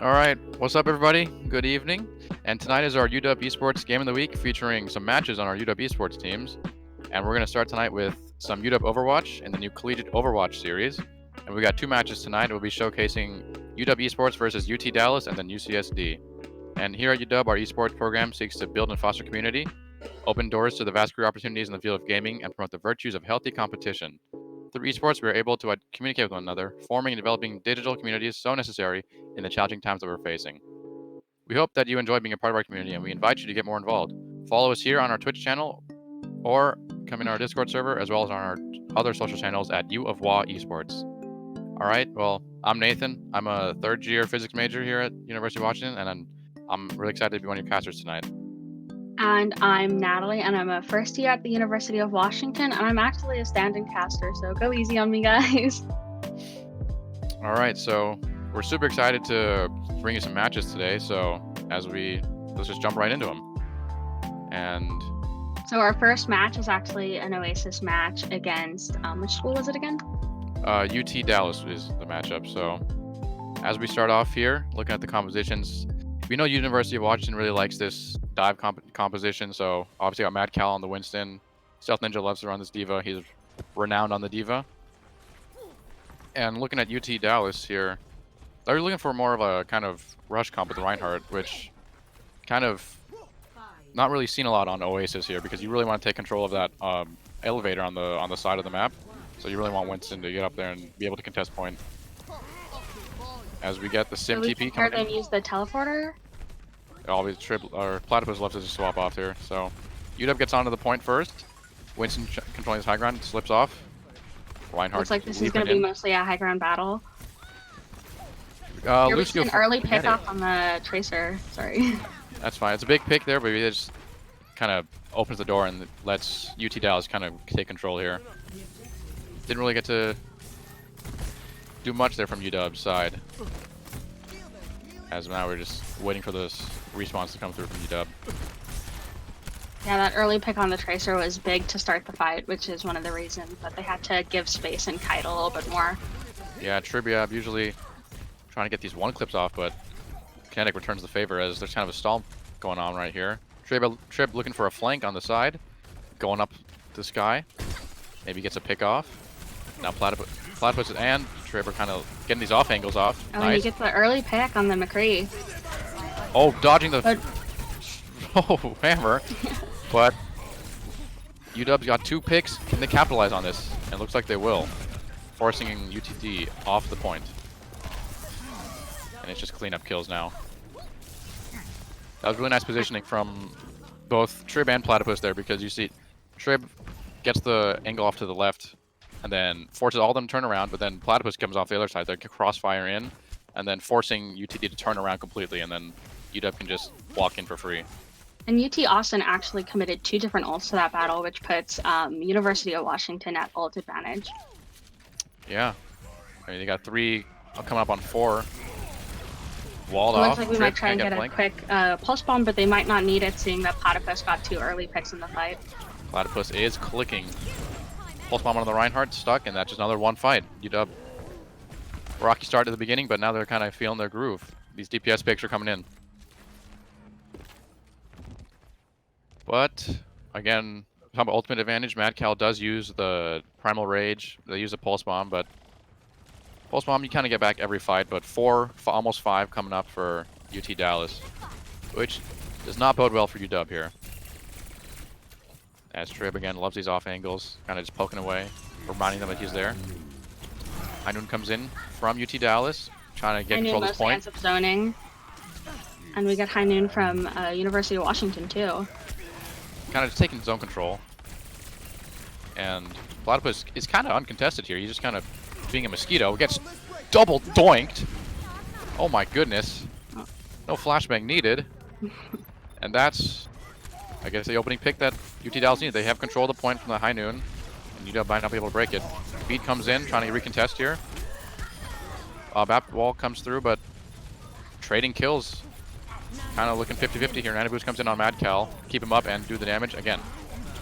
All right, what's up, everybody? Good evening. And tonight is our UW Esports Game of the Week, featuring some matches on our UW Esports teams. And we're going to start tonight with some UW Overwatch in the new Collegiate Overwatch series. And we got two matches tonight. We'll be showcasing UW Esports versus UT Dallas and then UCSD. And here at UW, our esports program seeks to build and foster community, open doors to the vast career opportunities in the field of gaming, and promote the virtues of healthy competition. Through esports, we are able to communicate with one another, forming and developing digital communities so necessary in the challenging times that we're facing. We hope that you enjoy being a part of our community, and we invite you to get more involved. Follow us here on our Twitch channel, or come in our Discord server, as well as on our other social channels at U of WA Esports. All right, well, I'm Nathan. I'm a third-year physics major here at University of Washington, and I'm really excited to be one of your casters tonight. And I'm Natalie, and I'm a first year at the University of Washington, and I'm actually a stand-in caster, so go easy on me, guys. All right, so we're super excited to bring you some matches today, so let's just jump right into them. And so our first match is actually an Oasis match against, which school was it again? UT Dallas is the matchup. So as we start off here, looking at the compositions, we know University of Washington really likes this dive composition, so obviously got Mad Cal on the Winston. Stealth Ninja loves to run this D.Va. He's renowned on the D.Va. And looking at UT Dallas here, they're looking for more of a kind of rush comp with Reinhardt, which kind of not really seen a lot on Oasis here, because you really want to take control of that elevator on the side of the map. So you really want Winston to get up there and be able to contest point. As we get the Sim TP coming in. Then use the teleporter. Always Platypus loves to just swap off here. So UW gets onto the point first. Winston controlling his high ground, slips off. Reinhardt. Looks like this is going to be mostly a high ground battle. Lucio an early pick off on the Tracer. Sorry. That's fine. It's a big pick there, but he just kind of opens the door and lets UT Dallas kind of take control here. Didn't really get to do much there from UW's side. As now we're just waiting for this response to come through from UW. Yeah, that early pick on the Tracer was big to start the fight, which is one of the reasons that they had to give space and kite a little bit more. Yeah, Trib usually trying to get these one clips off, but Kinetic returns the favor as there's kind of a stall going on right here. Trib looking for a flank on the side, going up the sky. Maybe gets a pick off. Now Platypus and Trib are kind of getting these off angles off. Oh, nice. And you get the early pick on the McCree. Oh, dodging the hammer. But UW's got two picks. Can they capitalize on this? And it looks like they will, forcing UTD off the point. And it's just cleanup kills now. That was really nice positioning from both Trib and Platypus there, because you see Trib gets the angle off to the left and then forces all of them to turn around, but then Platypus comes off the other side. They crossfire in and then forcing UTD to turn around completely, and then UW can just walk in for free. And UT Austin actually committed 2 different ults to that battle, which puts University of Washington at ult advantage. Yeah. I mean, they got 3 coming up on 4. Walled off. Looks like we might try and get a quick pulse bomb, but they might not need it, seeing that Platypus got 2 early picks in the fight. Platypus is clicking. Pulse bomb on the Reinhardt, stuck, and that's just another one fight. UW, rocky start at the beginning, but now they're kind of feeling their groove. These DPS picks are coming in. But, again, talking about ultimate advantage, Mad Cal does use the Primal Rage. They use a Pulse Bomb, but Pulse Bomb you kind of get back every fight, but almost 5 coming up for UT Dallas, which does not bode well for UW here. As Trib again loves these off angles, kind of just poking away, reminding them that he's there. High Noon comes in from UT Dallas, trying to get control of this point. Ends up zoning. And we get High Noon from University of Washington too. Kind of just taking zone control. And Platypus is kind of uncontested here. He's just kind of being a mosquito. Gets double doinked. Oh my goodness. No flashbang needed. And that's, I guess, the opening pick that UT Dallas needed. They have control of the point from the High Noon, and UW might not be able to break it. Beat comes in, trying to recontest here. Bap wall comes through, but trading kills. Kind of looking 50-50 here. Nanaboost comes in on Mad Cal, keep him up and do the damage. Again,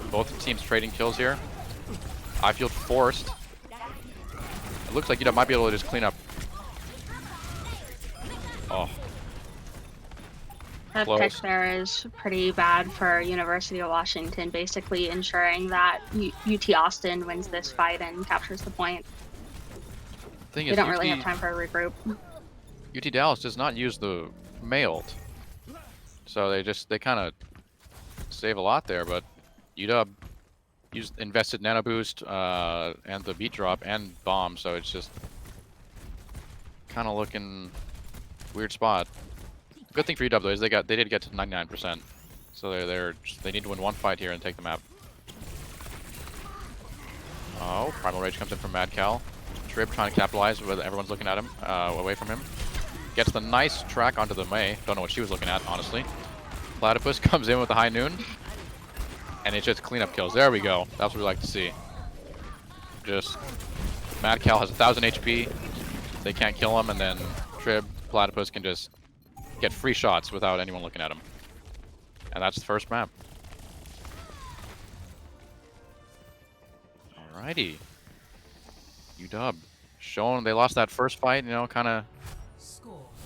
both teams trading kills here. I feel forced. It looks like UW might be able to just clean up. Oh, That close. pick there is pretty bad for University of Washington, basically ensuring that UT Austin wins this fight and captures the point. Thing They is, don't really have time for a regroup. UT Dallas does not use the May ult, so they kind of save a lot there. But UW invested nano boost and the beat drop and bomb, so it's just kind of looking weird spot. Good thing for UW though is they did get to 99%, so they need to win one fight here and take the map. Oh, Primal Rage comes in from Mad Cal. Trib trying to capitalize with everyone's looking at him, away from him. Gets the nice track onto the Mei. Don't know what she was looking at, honestly. Platypus comes in with the high noon, and it's just cleanup kills. There we go. That's what we like to see. Just Mad Cal has 1000 HP. They can't kill him, and then Trib, Platypus can just get free shots without anyone looking at him. And that's the first map. Alrighty. UW. Showing they lost that first fight, you know, kind of.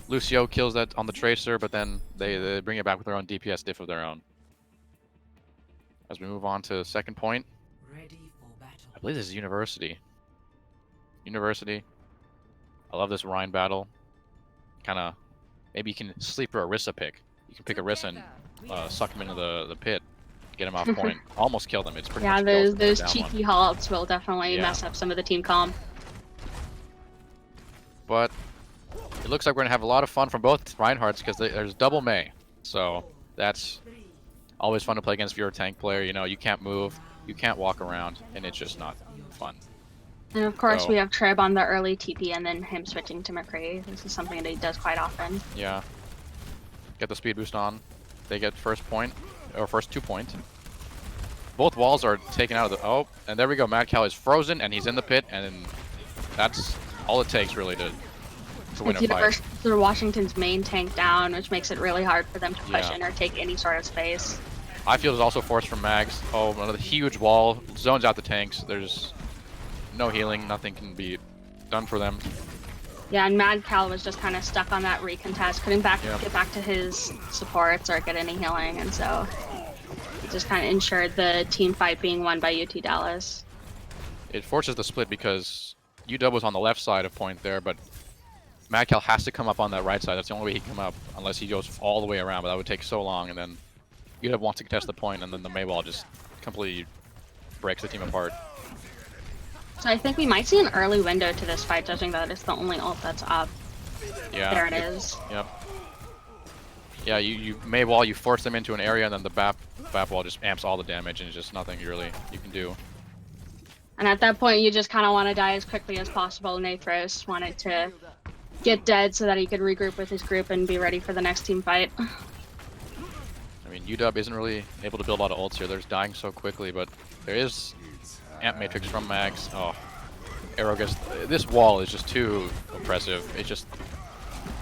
Lucio kills that on the Tracer, but then they bring it back with their own DPS diff of their own. As we move on to second point. I believe this is University. University. I love this Rhine battle. Kind of. Maybe you can sleeper Orisa pick. You can pick Orisa and suck him into the pit. Get him off point. Almost kill them. It's pretty much those cheeky halts will definitely mess up some of the team comp. But it looks like we're going to have a lot of fun from both Reinhardts because there's double Mei. So that's always fun to play against if you're a tank player. You know, you can't move, you can't walk around, and it's just not fun. And of course, we have Trib on the early TP and then him switching to McCree. This is something that he does quite often. Yeah. Get the speed boost on. They get first point, or first 2 points. Both walls are taken out of the... Oh, and there we go. Mad Cow is frozen, and he's in the pit, and that's all it takes, really, to win a fight. University of Washington's main tank down, which makes it really hard for them to push in or take any sort of space. I feel is also forced from Mags. Oh, another huge wall. Zones out the tanks. There's no healing. Nothing can be done for them. Yeah, and Mad Cal was just kind of stuck on that recontest. Couldn't get back to his supports or get any healing, and so he just kind of ensured the team fight being won by UT Dallas. It forces the split because UW was on the left side of point there, but Mad Cal has to come up on that right side. That's the only way he can come up, unless he goes all the way around, but that would take so long, and then UW wants to contest the point, and then the Mei wall just completely breaks the team apart. So I think we might see an early window to this fight, judging that it's the only ult that's up. Yeah. There it is. Yep. Yeah, you Mei wall, you force them into an area, and then the BAP wall just amps all the damage, and it's just nothing really you can do. And at that point, you just kind of want to die as quickly as possible. Nathros wanted to get dead so that he could regroup with his group and be ready for the next team fight. I mean, UW isn't really able to build a lot of ults here. They're just dying so quickly, but there is Amp Matrix from Mags. Oh, Arrow gets... This wall is just too oppressive. It's just...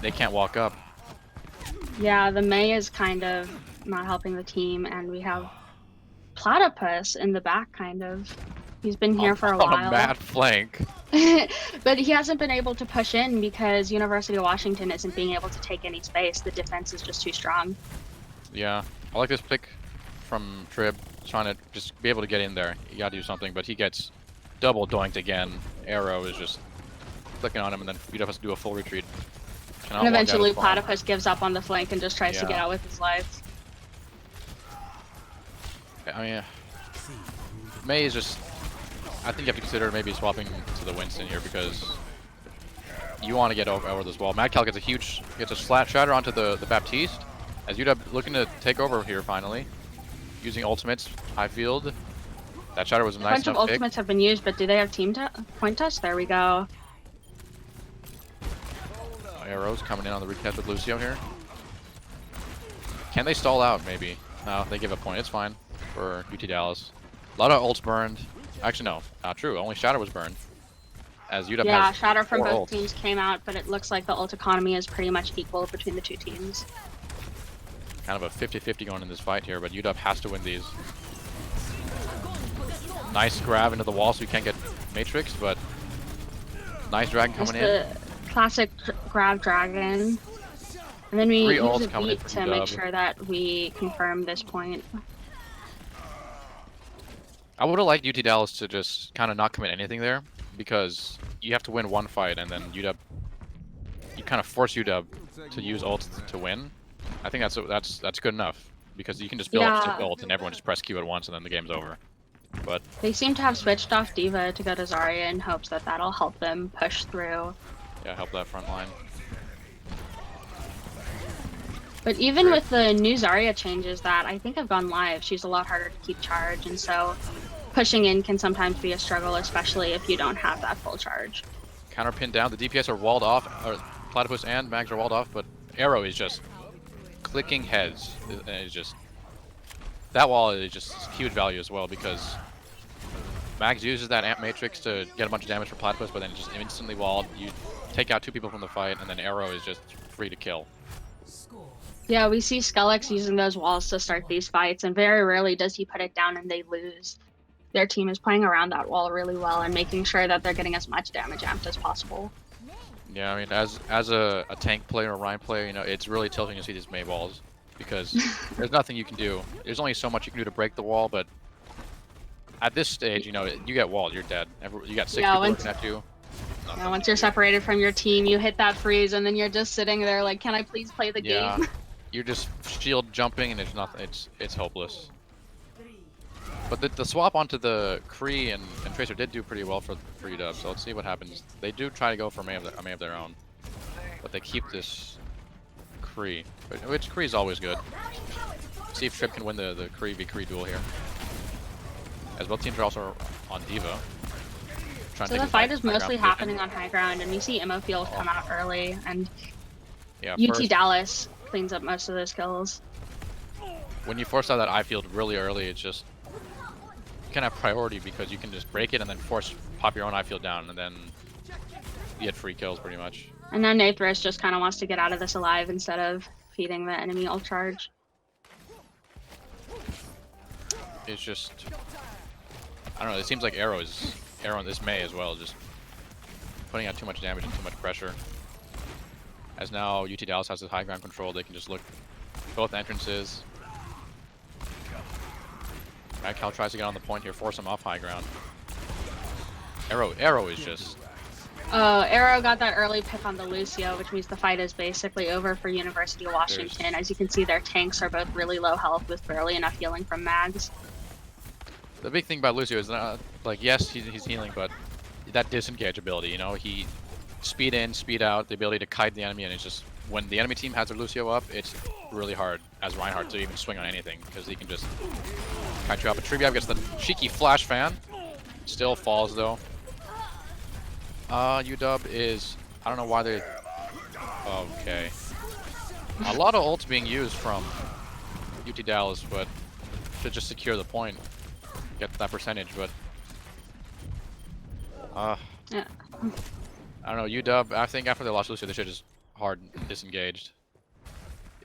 They can't walk up. Yeah, the Mei is kind of not helping the team, and we have Platypus in the back, kind of. He's been here for a while. On a mad flank. But he hasn't been able to push in because University of Washington isn't being able to take any space. The defense is just too strong. Yeah, I like this pick from Trib, trying to just be able to get in there. You gotta do something, but he gets double doinked again. Arrow is just clicking on him, and then UW has to do a full retreat. And eventually Platypus gives up on the flank and just tries to get out with his life. I mean, Mei is just... I think you have to consider maybe swapping to the Winston here because you want to get over this wall. Mad Cal gets a flat shatter onto the Baptiste. As UW looking to take over here finally, using ultimates, high field. That shatter was a nice enough pick. A bunch of ultimates have been used, but do they have team point touch? There we go. Arrows coming in on the retest with Lucio here. Can they stall out? Maybe. No, they give a point. It's fine for UT Dallas. A lot of ults burned. Actually, no, not true. Only Shatter was burned. As UW has Shatter from both ults. teams came out, but it looks like the ult economy is pretty much equal between the two teams. Kind of a 50-50 going in this fight here, but UW has to win these. Nice grab into the wall so you can't get Matrix, but nice dragon coming in. Classic grab dragon. And then we Three use ults a coming in beat for to make UW. sure that we confirm this point. I would have liked UT Dallas to just kind of not commit anything there, because you have to win one fight, and then UW, you kind of force UW to use ults to win. I think that's good enough, because you can just build up 6 Yeah, ults and everyone just press Q at once, and then the game's over. But they seem to have switched off Diva to go to Zarya in hopes that that'll help them push through. yeah, help that front line. But even with the new Zarya changes that I think have gone live, she's a lot harder to keep charge, and so pushing in can sometimes be a struggle, especially if you don't have that full charge. Counter pinned down. The DPS are walled off. Or Platypus and Mags are walled off, but Arrow is just clicking heads. And it's just that wall is just huge value as well, because Mags uses that Amp Matrix to get a bunch of damage for Platypus, but then it's just instantly walled. You take out 2 people from the fight, and then Arrow is just free to kill. Yeah, we see Skellex using those walls to start these fights, and very rarely does he put it down and they lose. Their team is playing around that wall really well and making sure that they're getting as much damage amped as possible. Yeah, I mean, as a tank player or Rhine player, you know, it's really tilting to see these Mei walls, because there's nothing you can do. There's only so much you can do to break the wall, but at this stage, you know, you get walled, you're dead. You got 6 people looking at you. Yeah, once you're separated from your team, you hit that freeze, and then you're just sitting there like, can I please play the game? You're just shield jumping, and there's nothing. It's hopeless. But the swap onto the Kree and Tracer did do pretty well for UW, so let's see what happens. They do try to go for a Mei of their own, but they keep this Kree, which Kree is always good. See if Trip can win the Kree v Kree duel here, as both teams are also on Diva. So the fight is mostly happening on high ground, and we see Immofield come out early, and UT Dallas cleans up most of those kills. When you force out that I field really early, it's just you can have priority, because you can just break it and then pop your own I field down, and then you get free kills pretty much. And then Nathras just kind of wants to get out of this alive instead of feeding the enemy ult charge. It's just, I don't know, it seems like Arrow in this Mei as well, just putting out too much damage and too much pressure. As now UT Dallas has the high ground control, they can just look both entrances. Cal tries to get on the point here, force him off high ground. Arrow is just... Arrow got that early pick on the Lucio, which means the fight is basically over for University of Washington. As you can see, their tanks are both really low health with barely enough healing from Mags. The big thing about Lucio is not, like, yes, he's healing, but that disengage ability, you know, he speed in, speed out, the ability to kite the enemy, and it's just, when the enemy team has their Lucio up, it's really hard as Reinhardt to even swing on anything, because he can just kite you up. But Triviab gets the cheeky flash fan, still falls though. UW is, I don't know why they, okay. A lot of ults being used from UT Dallas, but to just secure the point, get that percentage, but Yeah. I don't know, UW, I think after they lost Lucio, they should just hard disengaged.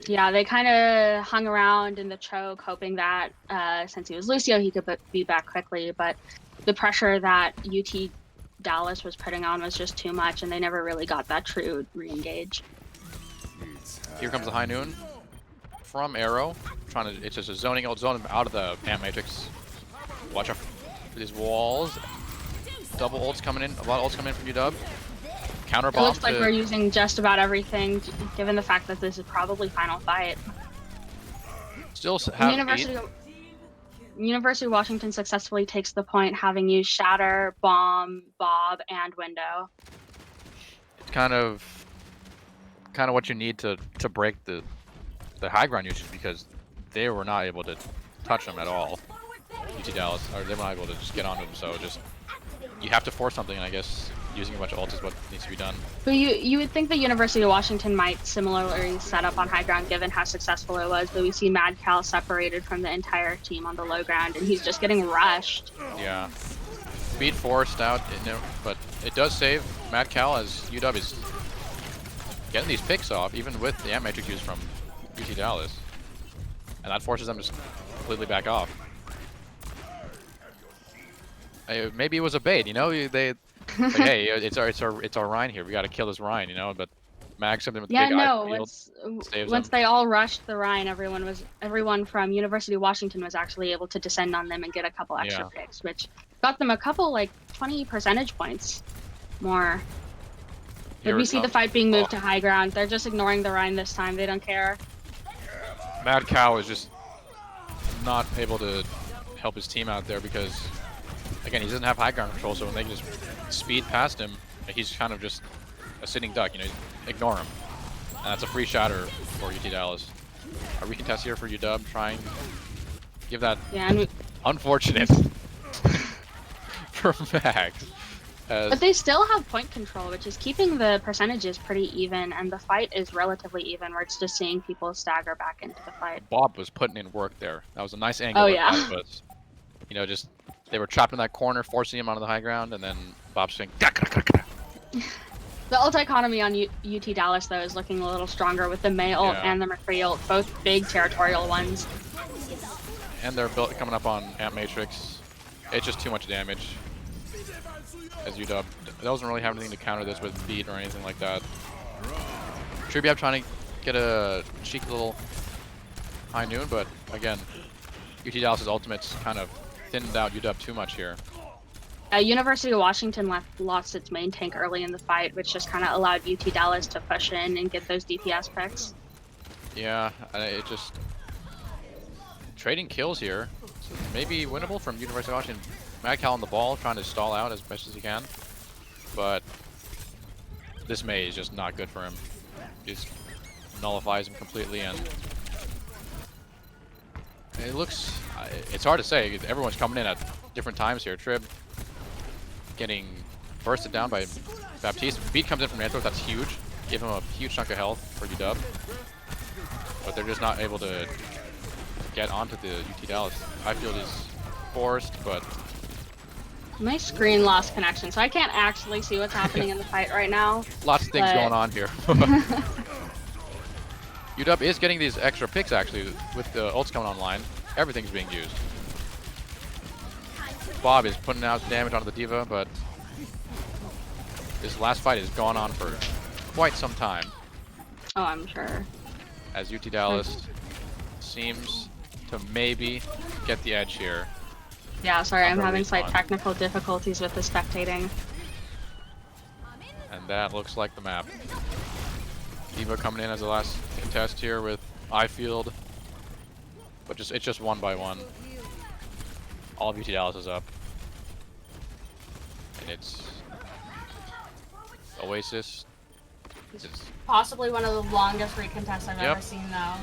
Yeah, they kind of hung around in the choke, hoping that since he was Lucio, he could be back quickly, but the pressure that UT Dallas was putting on was just too much, and they never really got that true re-engage. Here comes the high noon from Arrow, trying to, it's just a zoning ult, zone out of the Amp Matrix. Watch out for these walls. Double ults coming in, a lot of ults coming in from UW. Counter bomb. It looks like we're using just about everything, given the fact that this is probably final fight. Still have University of Washington successfully takes the point, having used Shatter, Bomb, Bob, and Window. It's kind of what you need to break the high ground usage, because they were not able to touch them at all. UT Dallas, or they were not able to just get onto them, so just you have to force something, and I guess using a bunch of ults is what needs to be done. But you would think the University of Washington might similarly set up on high ground, given how successful it was, but we see Mad Cal separated from the entire team on the low ground, and he's just getting rushed. Yeah. Speed forced out, but it does save Mad Cal, as UW is getting these picks off, even with the Amp Matrix used from UT Dallas. And that forces them to just completely back off. Maybe it was a bait, you know? Like, hey, it's our Rhine here. We got to kill this Rhine, you know? But mags something with the Yeah, big no. eye shield. Saves Once him. they all rushed the Rhine, everyone from University of Washington was actually able to descend on them and get a couple extra picks, which got them a couple 20 percentage points more. But we see the fight being moved to high ground. They're just ignoring the Rhine this time. They don't care. Mad Cow is just not able to help his team out there because, again, he doesn't have high ground control, so when they just speed past him, he's kind of just a sitting duck, ignore him. And that's a free shatter for UT Dallas. A recontest here for UW, trying to give that unfortunate for Max. But they still have point control, which is keeping the percentages pretty even, and the fight is relatively even. We're just seeing people stagger back into the fight. Bob was putting in work there. That was a nice angle. Oh, yeah. But, just they were trapped in that corner, forcing him onto the high ground, and then Bob's saying, The ult economy on UT Dallas, though, is looking a little stronger with the May ult and the McCree ult, both big territorial ones. And they're coming up on Amp Matrix. It's just too much damage. As UW doesn't really have anything to counter this with beat or anything like that. Tribute trying to get a cheeky little high noon, but again, UT Dallas's ultimate's kind of thinned out UW too much here. University of Washington lost its main tank early in the fight, which just kind of allowed UT Dallas to push in and get those DPS picks. Yeah, it just trading kills here. So maybe winnable from University of Washington. Mad Cow on the ball, trying to stall out as best as he can, but this May is just not good for him. Just nullifies him completely, and it looks, it's hard to say. Everyone's coming in at different times here. Trib getting bursted down by Baptiste. Beat comes in from Nantorth, that's huge. Give him a huge chunk of health for UW, but they're just not able to get onto the UT Dallas. Highfield is forced, but my screen lost connection, so I can't actually see what's happening in the fight right now. Lots of things going on here. UW is getting these extra picks, actually, with the ults coming online. Everything's being used. Bob is putting out damage onto the D.Va, but this last fight has gone on for quite some time. Oh, I'm sure. As UT Dallas seems to maybe get the edge here. Yeah, sorry, I'm having slight technical difficulties with the spectating. And that looks like the map. D.Va coming in as the last contest here with Highfield. But it's just one by one. All of UT Dallas is up. And it's Oasis. It's possibly one of the longest recontests I've ever seen, though.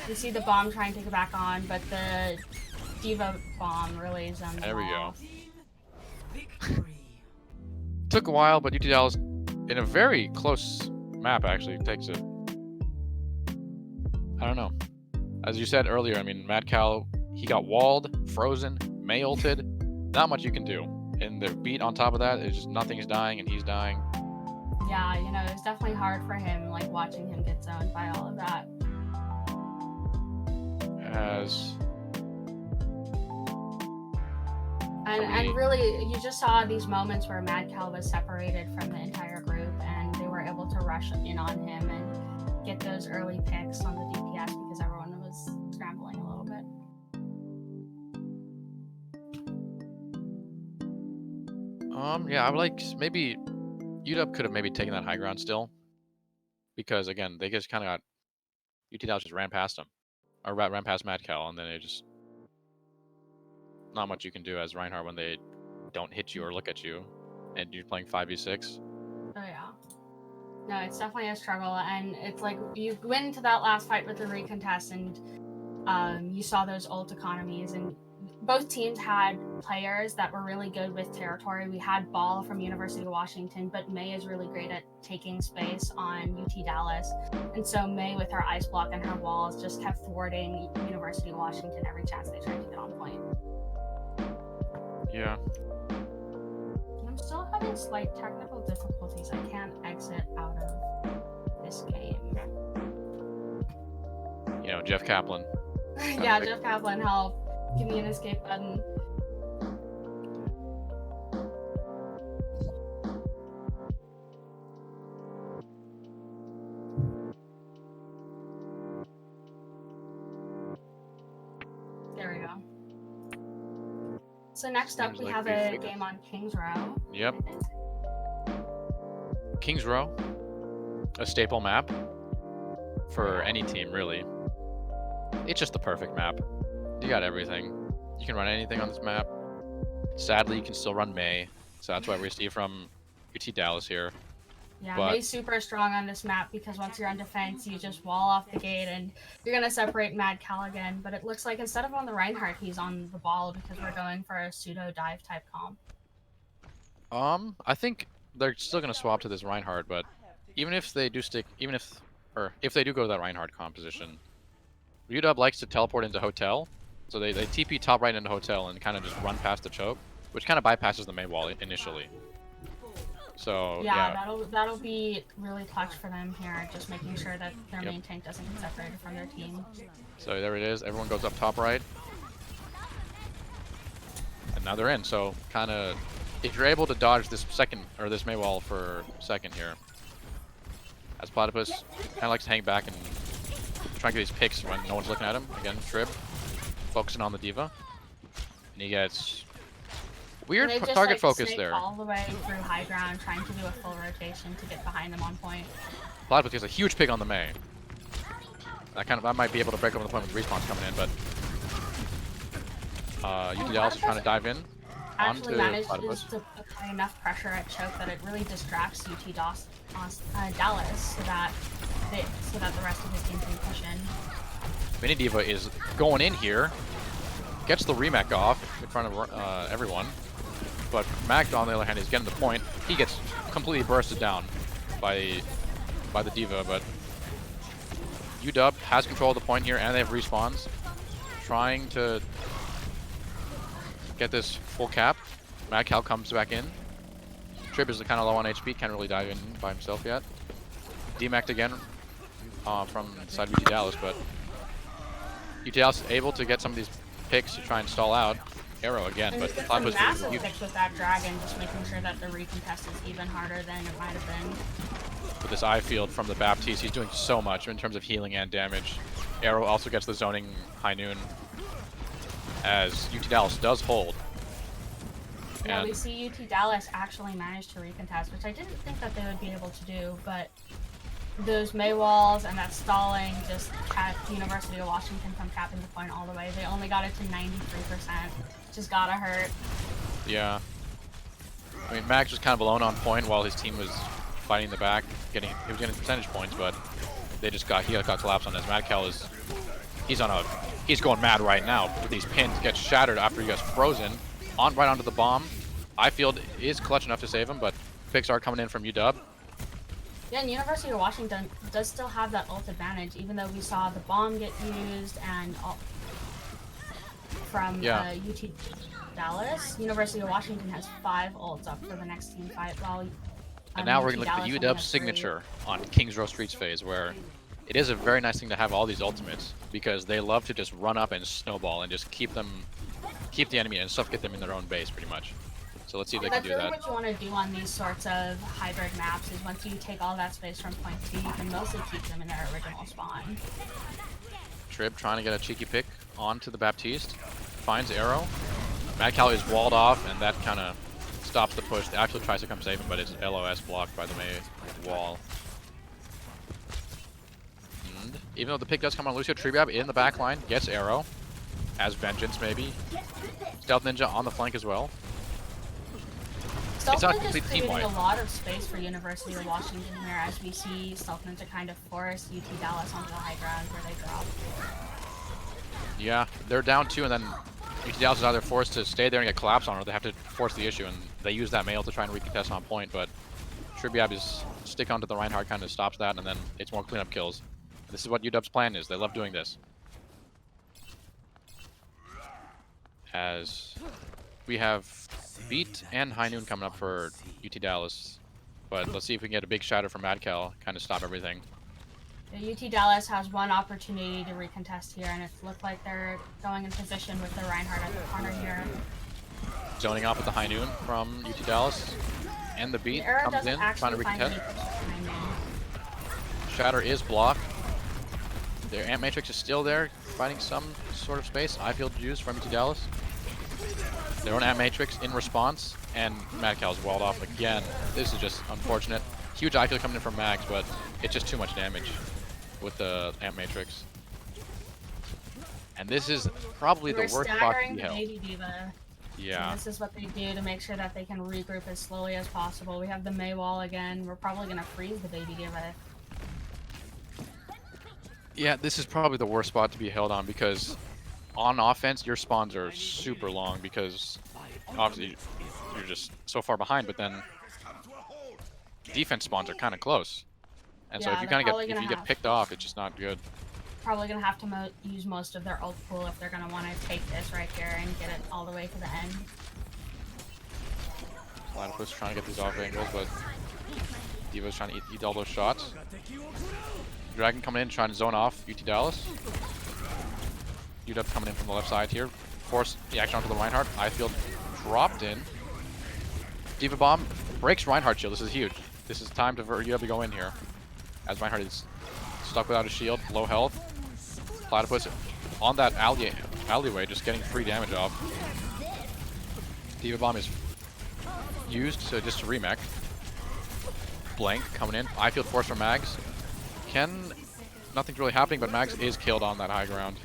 You see the bomb trying to take it back on, but the D.Va bomb really is on the There we wall. go. Took a while, but UT Dallas, in a very close map, actually takes it. I don't know. As you said earlier, I mean, Mad Cow, he got walled, frozen, May ulted. Not much you can do. And the beat on top of that is just nothing's dying and he's dying. Yeah, it's definitely hard for him, watching him get zoned by all of that. And really, you just saw these moments where Mad Cow was separated from the entire group, and they were able to rush in on him and get those early picks on the DPS because everyone was scrambling a little bit. Yeah, I would like maybe UW could have maybe taken that high ground still, because again, they just kind of got UT Dallas just ran past them. Or ran past Mad Cow, and then it just not much you can do as Reinhardt when they don't hit you or look at you, and you're playing 5v6. Oh yeah, no, it's definitely a struggle, and it's like you went into that last fight with the recontest, and you saw those ult economies, and both teams had players that were really good with territory. We had Ball from University of Washington, but May is really great at taking space on UT Dallas. And so May, with her ice block and her walls, just kept thwarting University of Washington every chance they tried to get on point. Yeah. I'm still having slight technical difficulties. I can't exit out of this game. Jeff Kaplan. Yeah, Jeff Kaplan, help. Give me an escape button. There we go. So next up, we have a game on Kings Row. Yep. Kings Row, a staple map for any team, really. It's just the perfect map. You got everything. You can run anything on this map. Sadly, you can still run Mei, so that's why we see from UT Dallas here. Yeah, Mei's super strong on this map because once you're on defense, you just wall off the gate and you're going to separate Mad Cal again. But it looks like instead of on the Reinhardt, he's on the ball because we're going for a pseudo dive type comp. I think they're still going to swap to this Reinhardt, but even if they do stick, if they do go to that Reinhardt composition, UW likes to teleport into hotel, so they TP top right into hotel and kind of just run past the choke, which kind of bypasses the Mei wall initially. So yeah, that'll be really clutch for them here, just making sure that their main tank doesn't get separated from their team. So there it is. Everyone goes up top right, and now they're in. So kind of, if you're able to dodge this this Mei wall for second here, as Platypus kind of likes to hang back and try and get these picks when no one's looking at him. Again, Trib focusing on the Diva, and he gets weird target focus there. All the way through high ground, trying to do a full rotation to get behind them on point. Platypus gets a huge pick on the Mei. I might be able to break over the point with respawns coming in, but UT Dallas is trying to dive in onto Platypus. To apply enough pressure at choke that it really distracts UT Dallas so that the rest of his team can push in. Mini Diva is going in here, gets the remake off in front of everyone, but Mac on the other hand is getting the point. He gets completely bursted down by the Diva, but UW has control of the point here, and they have respawns, trying to get this full cap. Mad Cal comes back in. Trib is kind of low on HP, can't really dive in by himself yet. DMAC'd again from the side of UT Dallas, but UT Dallas is able to get some of these picks to try and stall out. Arrow again, but Platypus massive picks with that dragon, just making sure that the recontest is even harder than it might have been. With this eye field from the Baptiste, he's doing so much in terms of healing and damage. Arrow also gets the zoning high noon as UT Dallas does hold. Yeah, we see UT Dallas actually manage to recontest, which I didn't think that they would be able to do, but those Mei walls and that stalling just kept the University of Washington from capping the point all the way. They only got it to 93%. Just gotta hurt. Yeah. I mean, Max was kind of alone on point while his team was fighting the back. He was getting percentage points, but he got collapsed on this. Mad Cal he's going mad right now with these pins. Gets shattered after he gets frozen right onto the bomb. Ifield is clutch enough to save him, but picks are coming in from UW. Yeah, and University of Washington does still have that ult advantage, even though we saw the bomb get used and from UT Dallas. University of Washington has 5 ults up for the next team fight, while and now we're going to look at the UW signature on Kings Row Streets phase, where it is a very nice thing to have all these ultimates, because they love to just run up and snowball and just keep the enemy and suffocate them in their own base, pretty much. So let's see if they can do that. That's really what you want to do on these sorts of hybrid maps, is once you take all that space from point 2, you can mostly keep them in their original spawn. Trib trying to get a cheeky pick onto the Baptiste. Finds Arrow. Mad Cal is walled off, and that kind of stops the push. They actually tries to come save him, but it's LOS blocked by the Mei wall. And even though the pick does come on Lucio, Trib in the back line gets Arrow. As Vengeance, maybe. Stealth Ninja on the flank as well. Stealth Ninja is creating a lot of space for University of Washington here, as we see Stealth Ninja kind of force UT Dallas onto the high ground where they drop. Yeah, they're down 2, and then UT Dallas is either forced to stay there and get collapsed on, or they have to force the issue, and they use that mail to try and recontest on point, but Tribiab's stick onto the Reinhardt kind of stops that, and then it's more cleanup kills. This is what UW's plan is. They love doing this. As we have Beat and High Noon coming up for UT Dallas, but let's see if we can get a big shatter from Mad Cal, kind of stop everything. UT Dallas has one opportunity to recontest here, and it looked like they're going in position with the Reinhardt at the corner here. Zoning off with the High Noon from UT Dallas, and the Beat comes in, trying to recontest. Shatter is blocked. Their Ant Matrix is still there, finding some sort of space. I feel juice from UT Dallas. Their own Ant Matrix in response, and Mad Cow's walled off again. This is just unfortunate. Huge I feel coming in from Mags, but it's just too much damage with the Ant Matrix. And this is probably the worst spot to be held. Baby Diva. Yeah. So this is what they do to make sure that they can regroup as slowly as possible. We have the Mei wall again. We're probably gonna freeze the Baby Diva. Yeah, this is probably the worst spot to be held on because on offense, your spawns are super long because obviously you're just so far behind, but then defense spawns are kind of close. And so if you get picked off, it's just not good. Probably gonna have to use most of their ult pool if they're gonna want to take this right here and get it all the way to the end. Platypus trying to get these off angles, but Diva's trying to eat all those shots. Dragon coming in, trying to zone off UT Dallas. UW coming in from the left side here. Force the action onto the Reinhardt. Ifield dropped in. Diva Bomb breaks Reinhardt shield. This is huge. This is time for UW to go in here. As Reinhardt is stuck without a shield, low health. Platypus on that alleyway, just getting free damage off. Diva Bomb is used just to remech. Blank coming in. Ifield force from Mags. Nothing's really happening, but Mags is killed on that high ground.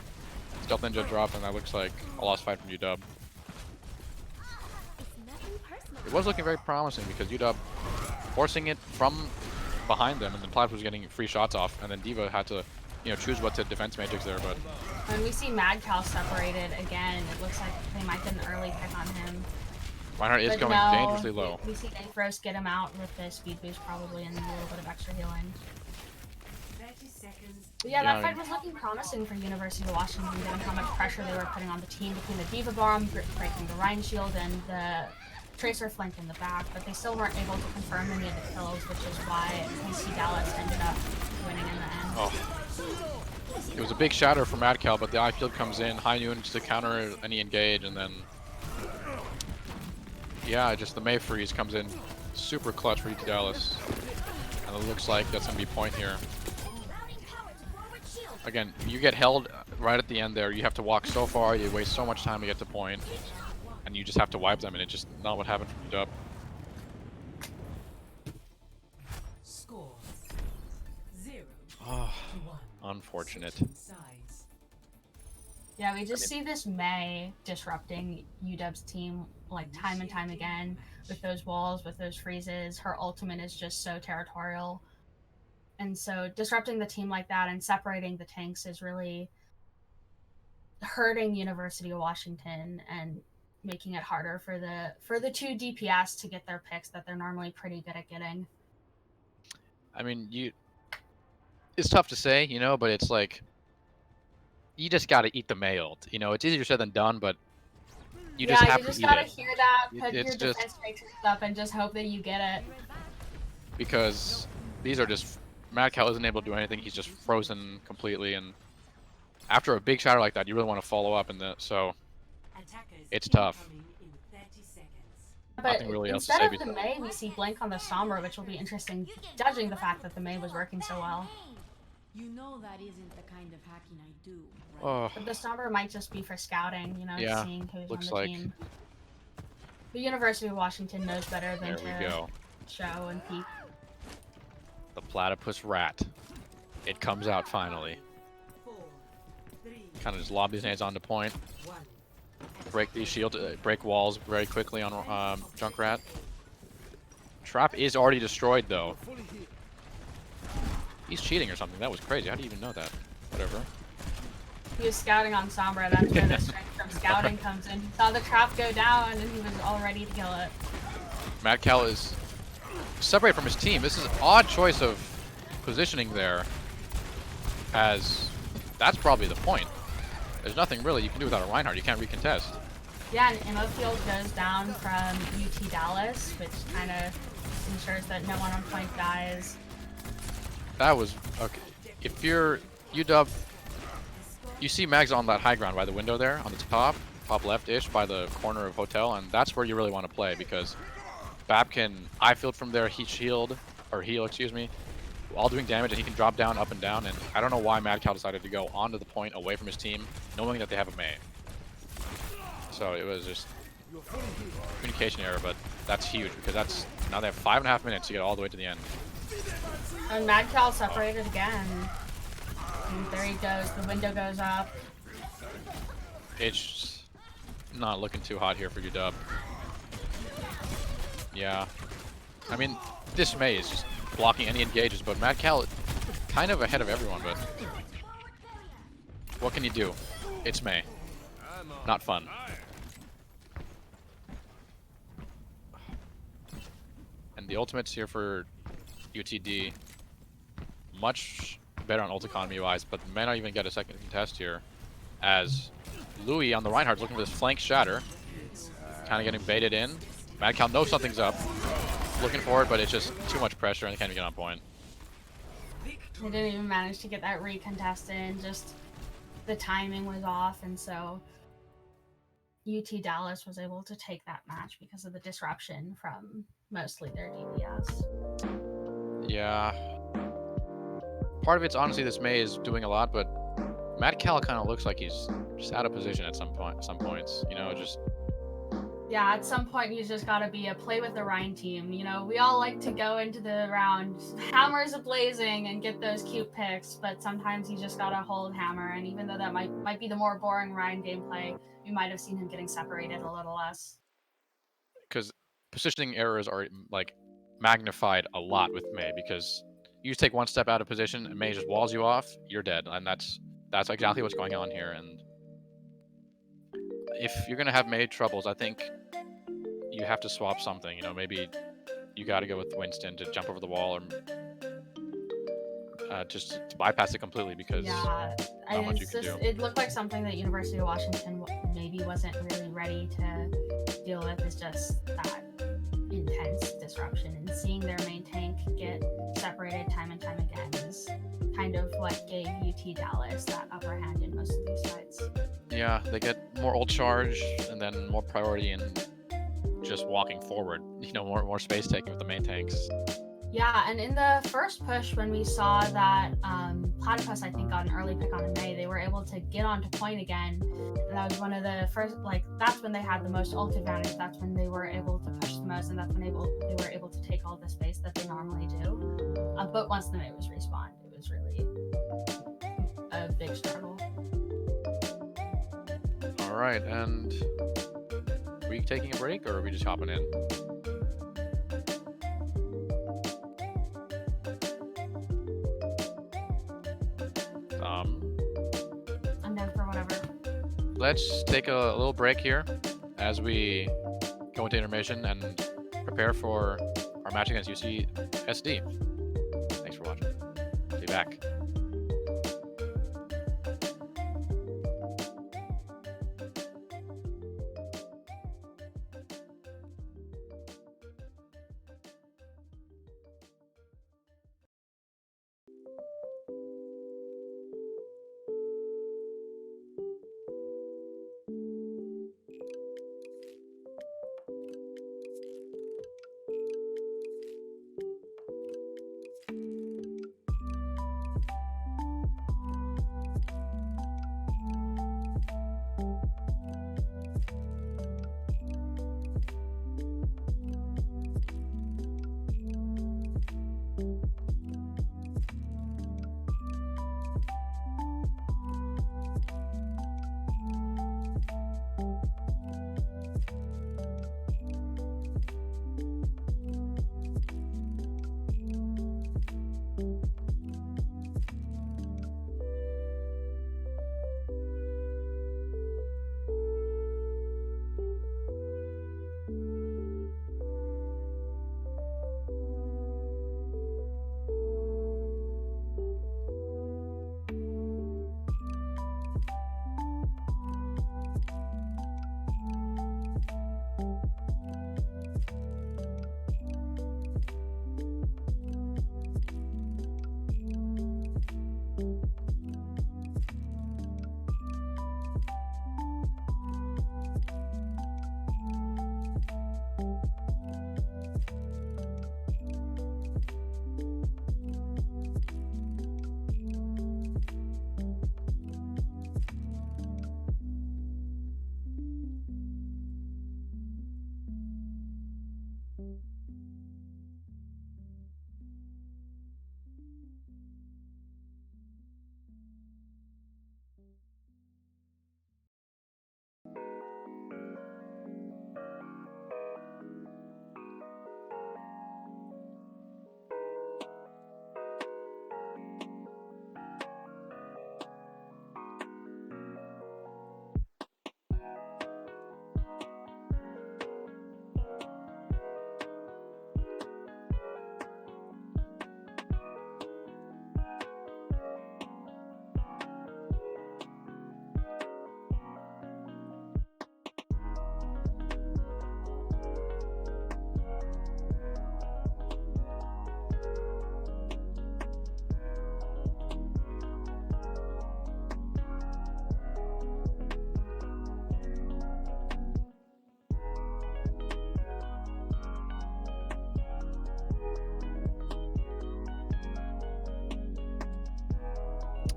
Stealth Ninja dropped, and that looks like a lost fight from UW. It was looking very promising because UW forcing it from behind them, and then Platypus was getting free shots off, and then Diva had to, choose what to defense matrix there. But when we see Mad Cow separated again, it looks like they might get an early pick on him. Reinhardt is going dangerously low. We see Nafros get him out with the speed boost probably and a little bit of extra healing. But yeah, that fight was looking promising for University of Washington, given how much pressure they were putting on the team between the Diva Bomb, breaking the Rhine Shield, and the Tracer flank in the back, but they still weren't able to confirm any of the kills, which is why UC Dallas ended up winning in the end. Oh. It was a big shatter for Mad Cow, but the I-Field comes in, High Noon just to counter any engage, and then yeah, just the May Freeze comes in super clutch for UT Dallas. And it looks like that's going to be point here. Again, you get held right at the end there. You have to walk so far. You waste so much time to get to point. And you just have to wipe them, and it's just not what happened from UW. Score 0-1. Unfortunate. Yeah, we just see this May disrupting UW's team like time and time again with those walls, with those freezes. Her ultimate is just so territorial. And so disrupting the team like that and separating the tanks is really hurting University of Washington and making it harder for the two DPS to get their picks that they're normally pretty good at getting. I mean, it's tough to say, but it's like you just got to eat the May ult. It's easier said than done, but you just have to eat it. You just gotta hear that, put your defense matrix up, and just hope that you get it. Because these are just... Mad Cow isn't able to do anything. He's just frozen completely, and after a big shatter like that, you really want to follow up, so it's tough. But nothing really else to instead say of the May, we see Blank on the Sombra, which will be interesting, judging the fact that the May was working so well. You know that isn't the kind of hacking I do. Right? Oh. But the Sombra might just be for scouting, yeah, seeing who's looks on the like team. The University of Washington knows better than there we go. Show and peek. The Platypus Rat. It comes out finally. Kind of just lob these nades onto point. Break these shields, break walls very quickly on Junkrat. Trap is already destroyed though. He's cheating or something. That was crazy. How do you even know that? Whatever. He was scouting on Sombra. That's where the strength from scouting comes in. He saw the trap go down and he was all ready to kill it. Mad Cow is separated from his team. This is an odd choice of positioning there, as that's probably the point. There's nothing really you can do without a Reinhardt. You can't recontest. Yeah, and ammo field goes down from UT Dallas, which kind of ensures that no one on point dies. That was okay. If you're UW, you see Mags on that high ground by the window there on the top left-ish by the corner of Hotel, and that's where you really want to play because Bab can I-field from there, heal, excuse me, while doing damage, and he can drop down, up and down, and I don't know why Mad Cow decided to go onto the point away from his team, knowing that they have a Mei. So it was just communication error, but that's huge because that's now they have 5.5 minutes to get all the way to the end. And Mad Cow separated again. And there he goes. The window goes up. It's not looking too hot here for UW. Yeah. I mean, this Mei is just blocking any engages, but Mad Cow kind of ahead of everyone, but what can you do? It's Mei. Not fun. And the ultimates here for UTD, much better on ult economy wise, but may not even get a second contest here, as Louis on the Reinhardt's looking for this flank shatter, kind of getting baited in. Mad Cow knows something's up, looking for it, but it's just too much pressure and they can't even get on point. They didn't even manage to get that recontest in, just the timing was off, and so UT Dallas was able to take that match because of the disruption from mostly their DPS. Yeah. Part of it's honestly this Mei is doing a lot, but Mad Cow kind of looks like he's just out of position at some points, you know, just... Yeah, at some point you just gotta be a play with the Rhine team. You know, we all like to go into the round hammers a-blazing and get those cute picks, but sometimes you just gotta hold hammer, and even though that might be the more boring Rhine gameplay, we might have seen him getting separated a little less. Because positioning errors are like magnified a lot with Mei, because you just take one step out of position and Mei just walls you off, you're dead, and that's exactly what's going on here. And if you're gonna have Mei troubles, I think you have to swap something. You know, maybe you got to go with Winston to jump over the wall, or just to bypass it completely, because not much you can do. It looked like something that University of Washington maybe wasn't really ready to deal with. Is just that intense disruption, and seeing their main tank get separated time and time again is kind of what gave UT Dallas that upper hand in most of these fights. Yeah, they get more ult charge and then more priority in just walking forward. You know, more space taking with the main tanks. Yeah, and in the first push, when we saw that Platypus, I think, got an early pick on a Mei, they were able to get onto point again. And that was one of the first, like, that's when they had the most ult advantage. That's when they were able to push the most, and that's when they were able to take all the space that they normally do. But once the Mei was respawned, it was really a big struggle. All right, and are we taking a break, or are we just hopping in? I'm down for whatever. Let's take a little break here as we go into intermission and prepare for our match against UCSD. Thanks for watching. Be back.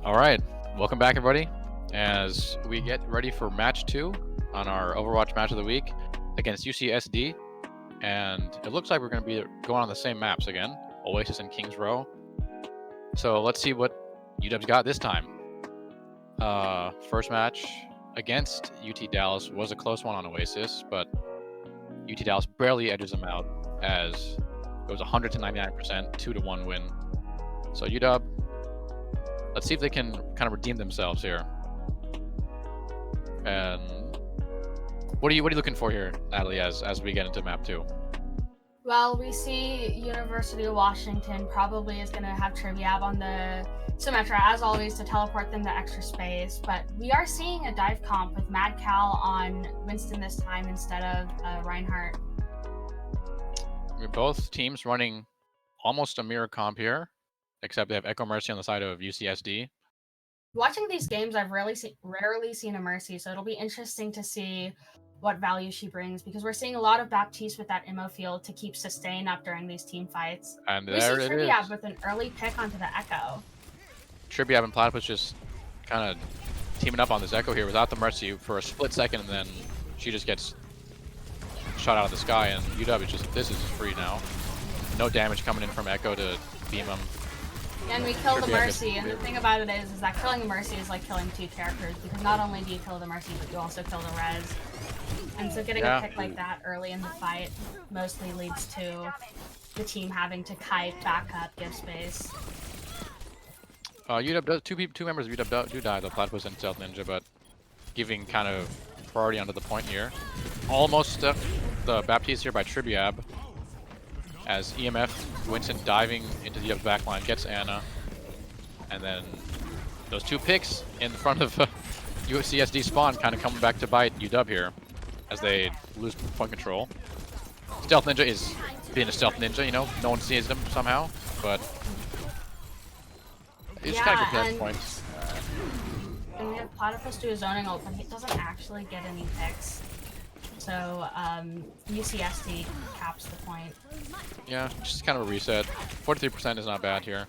All right, welcome back, everybody. As we get ready for match 2 on our Overwatch match of the week against UCSD, and it looks like we're going to be going on the same maps again, Oasis and Kings Row. So let's see what UW's got this time. First match against UT Dallas was a close one on Oasis, but UT Dallas barely edges them out as it was 100 to 99%, 2-1 win. So UW, let's see if they can kind of redeem themselves here. And what are you looking for here, Natalie, as we get into map 2? Well, we see University of Washington probably is going to have Triviab on the Symmetra, as always, to teleport them to extra space. But we are seeing a dive comp with Mad Cal on Winston this time instead of Reinhardt. Both teams running almost a mirror comp here, except they have Echo Mercy on the side of UCSD. Watching these games, I've rarely seen a Mercy, so it'll be interesting to see what value she brings, because we're seeing a lot of Baptiste with that immo field to keep sustain up during these team fights. And we there see it Triviab is. with an early pick onto the Echo. Triviab and Platypus just kind of teaming up on this Echo here without the Mercy for a split second, and then she just gets shot out of the sky, and UW is just, this is free now. No damage coming in from Echo to beam him. And we kill the Triviab Mercy, and the thing about it is that killing the Mercy is like killing 2 characters, because not only do you kill the Mercy, but you also kill the Res. And so getting a pick like that early in the fight mostly leads to the team having to kite, back up, give space. UW does, two members of UW do die, the Platypus and Stealth Ninja, but giving kind of priority onto the point here. Almost stuck the Baptiste here by Triviab, as EMF Winston diving into the UW backline, gets Anna, and then those 2 picks in front of UCSD spawn kind of coming back to bite UW here as they lose point control. Stealth Ninja is being a Stealth Ninja, you know, no one sees him somehow, but he's kind of preparing points. And we have Platypus do his zoning ult, but he doesn't actually get any picks. So UCSD caps the point. Yeah, just kind of a reset. 43% is not bad here.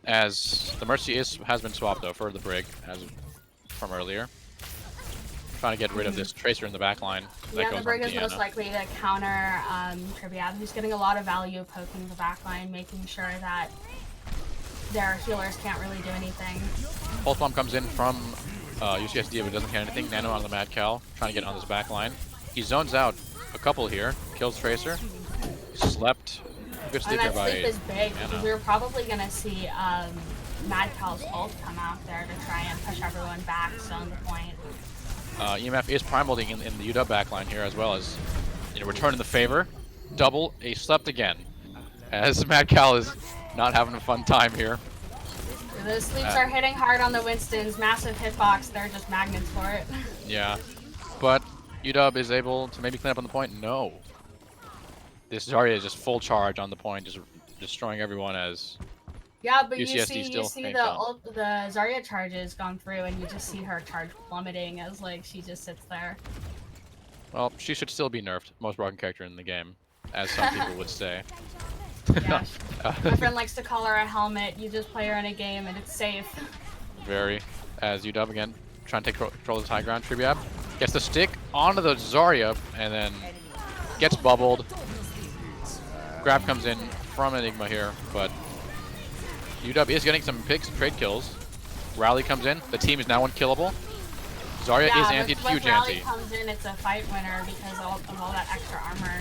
As the Mercy has been swapped though for the Brig, as from earlier. Trying to get rid of this Tracer in the back line. Yeah, the Brig is most likely to counter Triviab, who's getting a lot of value poking the back line, making sure that their healers can't really do anything. Pulse Bomb comes in from UCSD, but doesn't hit anything. Nano on the Mad Cal, trying to get on this back line. He zones out a couple here, kills Tracer. Slept. Good sleep here by sleep is big, Anna. because we were probably going to see Mad Cal's ult come out there to try and push everyone back, zone the point. EMF is primaling in the UW backline here, as well as, you know, returning the favor. Double, a slept again, as Mad Cal is not having a fun time here. The sleeps are hitting hard on the Winstons, massive hitbox, they're just magnets for it. Yeah, but UW is able to maybe clean up on the point. No. This Zarya is just full charge on the point, just destroying everyone as Yeah, but UCSD you see the Zarya charges gone through, and you just see her charge plummeting as like she just sits there. Well, she should still be nerfed. Most broken character in the game, as some people would say. Yeah, my friend likes to call her a helmet. You just play her in a game and it's safe. Very. As UW again, trying to take control of this high ground. Triviab gets the stick onto the Zarya and then gets bubbled. Grab comes in from Enigma here, but UW is getting some picks, trade kills. Rally comes in. The team is now unkillable. Zarya is anti, huge Rally anti. comes in, it's a fight winner because of all that extra armor.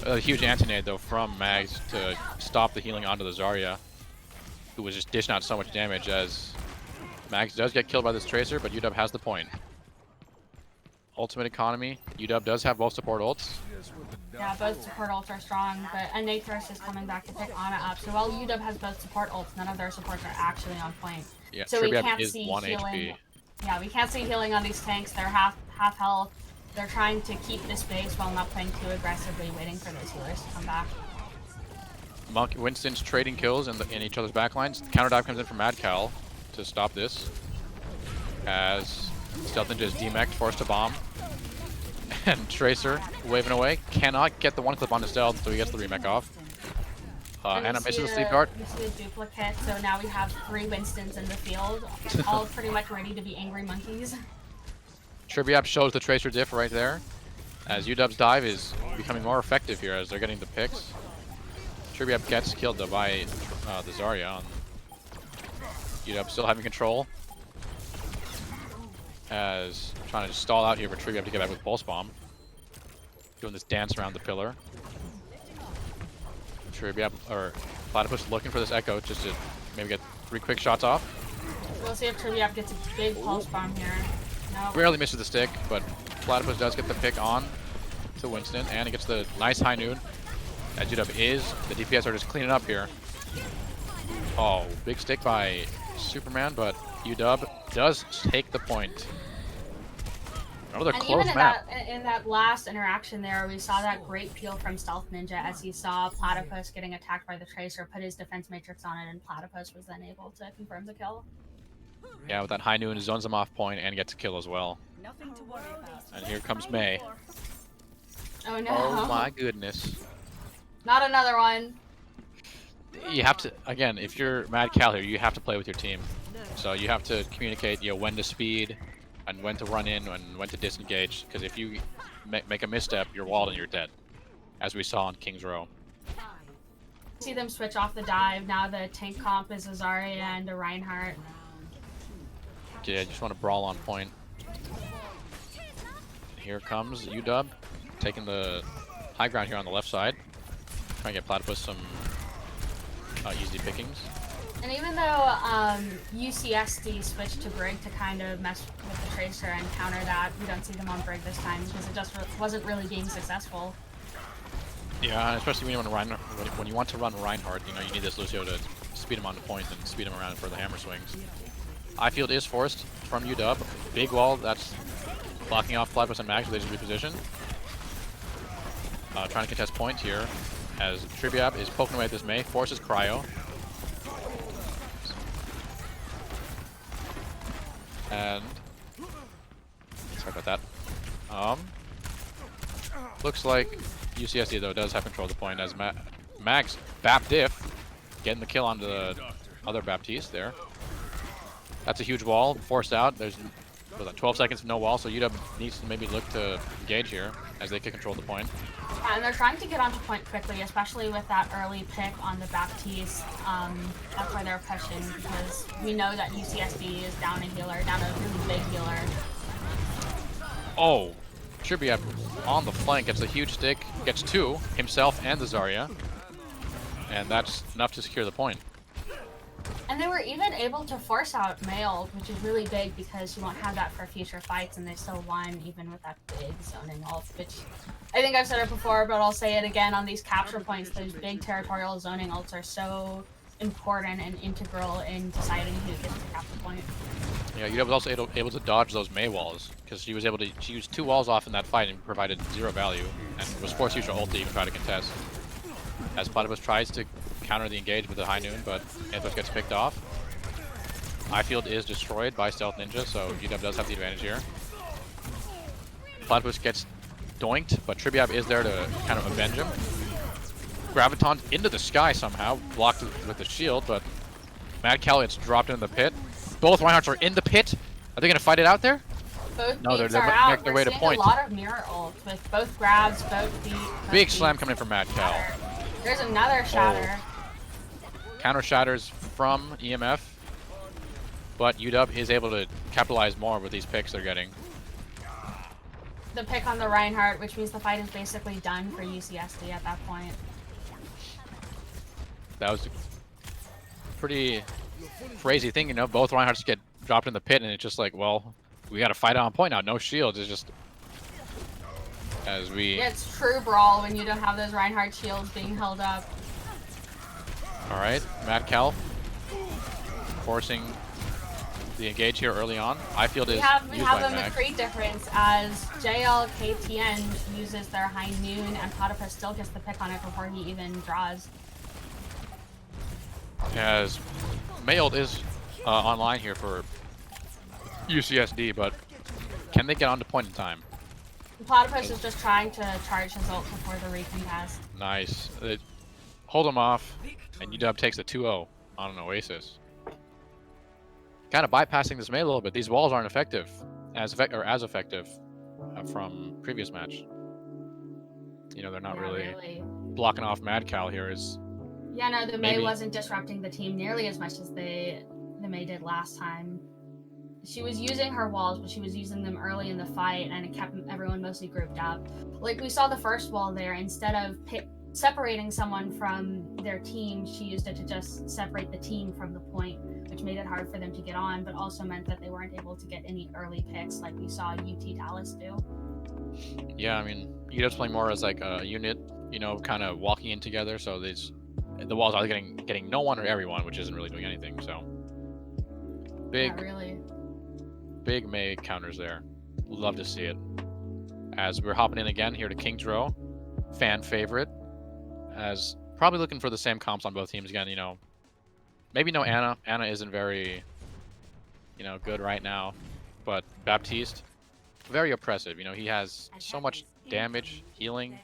A huge anti-nade though from Mags to stop the healing onto the Zarya, who was just dishing out so much damage, as Mags does get killed by this Tracer, but UW has the point. Ultimate economy. UW does have both support ults. Yeah, both support ults are strong, but Nathos is coming back to pick Ana up. So while UW has both support ults, none of their supports are actually on point. Yeah, so we Triviab can't is see 1 healing. HP. Yeah, we can't see healing on these tanks. They're half health. They're trying to keep this base while not playing too aggressively, waiting for those healers to come back. Winston's trading kills in each other's backlines. Counter dive comes in from Mad Cal to stop this, as Stealth Ninja is demeched, forced to bomb. And Tracer waving away, cannot get the one clip onto Stealth, so he gets the remake off. And Anna you misses see the sleep dart. You see a duplicate, so now we have 3 Winstons in the field, all pretty much ready to be angry monkeys. Triviap shows the Tracer diff right there, as UW's dive is becoming more effective here as they're getting the picks. Triviap gets killed though by the Zarya. UW still having control, as trying to just stall out here for Triviap to get back with Pulse Bomb. Doing this dance around the pillar. Triviap, or Platypus looking for this Echo just to maybe get 3 quick shots off. We'll see if Triviap gets a big pulse bomb here. No. Rarely misses the stick, but Platypus does get the pick on to Winston, and he gets the nice high noon. As UW is, the DPS are just cleaning up here. Oh, big stick by Superman, but UW does take the point. Another And close even map. in that last interaction there, we saw that great peel from Stealth Ninja as he saw Platypus getting attacked by the Tracer, put his defense matrix on it, and Platypus was then able to confirm the kill. Yeah, with that high noon, zones him off point and gets a kill as well. Nothing to worry about. And here comes May. Oh no. Oh my goodness. Not another one. You have to, again, if you're Mad Cal here, you have to play with your team. So you have to communicate, when to speed, and when to run in, and when to disengage. Because if you make a misstep, you're walled and you're dead, as we saw on King's Row. See them switch off the dive. Now the tank comp is a Zarya and a Reinhardt. Yeah, just want to brawl on point. Here comes UW, taking the high ground here on the left side. Trying to get Platypus some easy pickings. And even though UCSD switched to Brig to kind of mess with the Tracer and counter that, we don't see them on Brig this time because it just wasn't really being successful. Yeah, especially when you want to run Reinhardt, you need this Lucio to speed him on the point and speed him around for the hammer swings. I-field is forced from UW. Big wall that's blocking off Platypus and Max with his reposition. Trying to contest point here as Triviap is poking away at this May, forces Cryo. And sorry about that. Looks like UCSD though does have control of the point as Max Bap Diff getting the kill onto the other Baptiste there. That's a huge wall forced out. There's 12 seconds of no wall, so UW needs to maybe look to engage here as they can control the point. And they're trying to get onto point quickly, especially with that early pick on the Baptiste. That's why they're pushing, because we know that UCSD is down a healer, down a really big healer. Oh, Triviap on the flank gets a huge stick, gets 2, himself and the Zarya. And that's enough to secure the point. And they were even able to force out Mailed, which is really big because you won't have that for future fights, and they still won even with that big zoning ult, which I think I've said it before, but I'll say it again on these capture points. Those big territorial zoning ults are so important and integral in deciding who gets the capture point. Yeah, UW was also able to dodge those May walls because she was able to use 2 walls off in that fight and provided 0 value, and was forced to use her ult to even try to contest. As Platypus tries to counter the engage with the high noon, but Anthos gets picked off. I-field is destroyed by Stealth Ninja, so UW does have the advantage here. Platypus gets doinked, but Triviap is there to kind of avenge him. Graviton into the sky somehow, blocked with the shield, but Mad Cal gets dropped into the pit. Both Reinhardts are in the pit. Are they going to fight it out there? Both No, they're are out. making their way to We're point. seeing a lot of mirror ults with both grabs, both feet. Big slam coming in from Mad Cal. There's another shatter. Counter shatters from EMF, but UW is able to capitalize more with these picks they're getting. The pick on the Reinhardt, which means the fight is basically done for UCSD at that point. That was a pretty crazy thing, both Reinhardts get dropped in the pit, and it's just like, well, we got to fight on point now. No shields. It's just as we. Yeah, it's true brawl when you don't have those Reinhardt shields being held up. All right, Mad Cal forcing the engage here early on. I-field is We have used by a Mag. McCree difference as JLKTN uses their high noon and Platypus still gets the pick on it before he even draws. As Mailed is online here for UCSD, but can they get onto point in time? Platypus is just trying to charge his ult before the recontest. Nice. hold him off, and UW takes the 2-0 on an Oasis. Kind of bypassing this May a little bit. These walls aren't effective, as effective from previous match. You know, they're not really blocking off Mad Cal here. Yeah, no, the May wasn't disrupting the team nearly as much as the May did last time. She was using her walls, but she was using them early in the fight, and it kept everyone mostly grouped up. Like we saw the first wall there, instead of separating someone from their team, she used it to just separate the team from the point, which made it hard for them to get on, but also meant that they weren't able to get any early picks like we saw UT Dallas do. Yeah, I mean, UW's playing more as like a unit, you know, kind of walking in together, so the walls are getting no one or everyone, which isn't really doing anything, so. Big May counters there. Love to see it. As we're hopping in again here to Kings Row. Fan favorite. As probably looking for the same comps on both teams again, you know. Maybe no Anna. Anna isn't very, you know, good right now. But Baptiste, very oppressive. You know, he has so much damage, healing.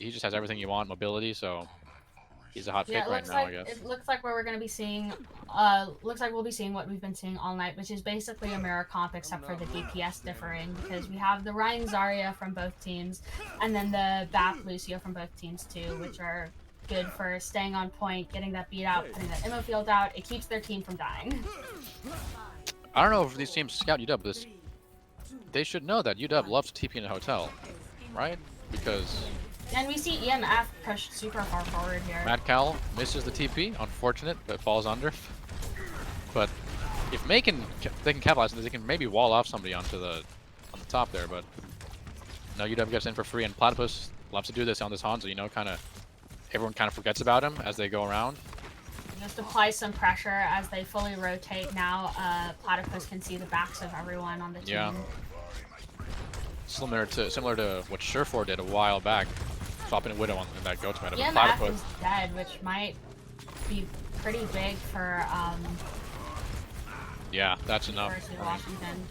He just has everything you want, mobility, so he's a hot pick right now, I guess. It looks like we're going to be seeing, looks like we'll be seeing what we've been seeing all night, which is basically a mirror comp except for the DPS differing, because we have the Ryan Zarya from both teams, and then the Bap Lucio from both teams too, which are good for staying on point, getting that beat out, putting that ammo field out. It keeps their team from dying. I don't know if these teams scout UW, but they should know that UW loves TP in a hotel, right? Because... And we see EMF pushed super far forward here. Mad Cal misses the TP, unfortunate, but falls under. But if they can capitalize on this, they can maybe wall off somebody on the top there, but no, UW gets in for free, and Platypus loves to do this on this Hanzo, you know, everyone kind of forgets about him as they go around. Just apply some pressure as they fully rotate. Now Platypus can see the backs of everyone on the team. Yeah. Similar to what Surefour did a while back, swapping a Widow in that go-to meta. EMF is dead, which might be pretty big for yeah, that's enough. University of Washington.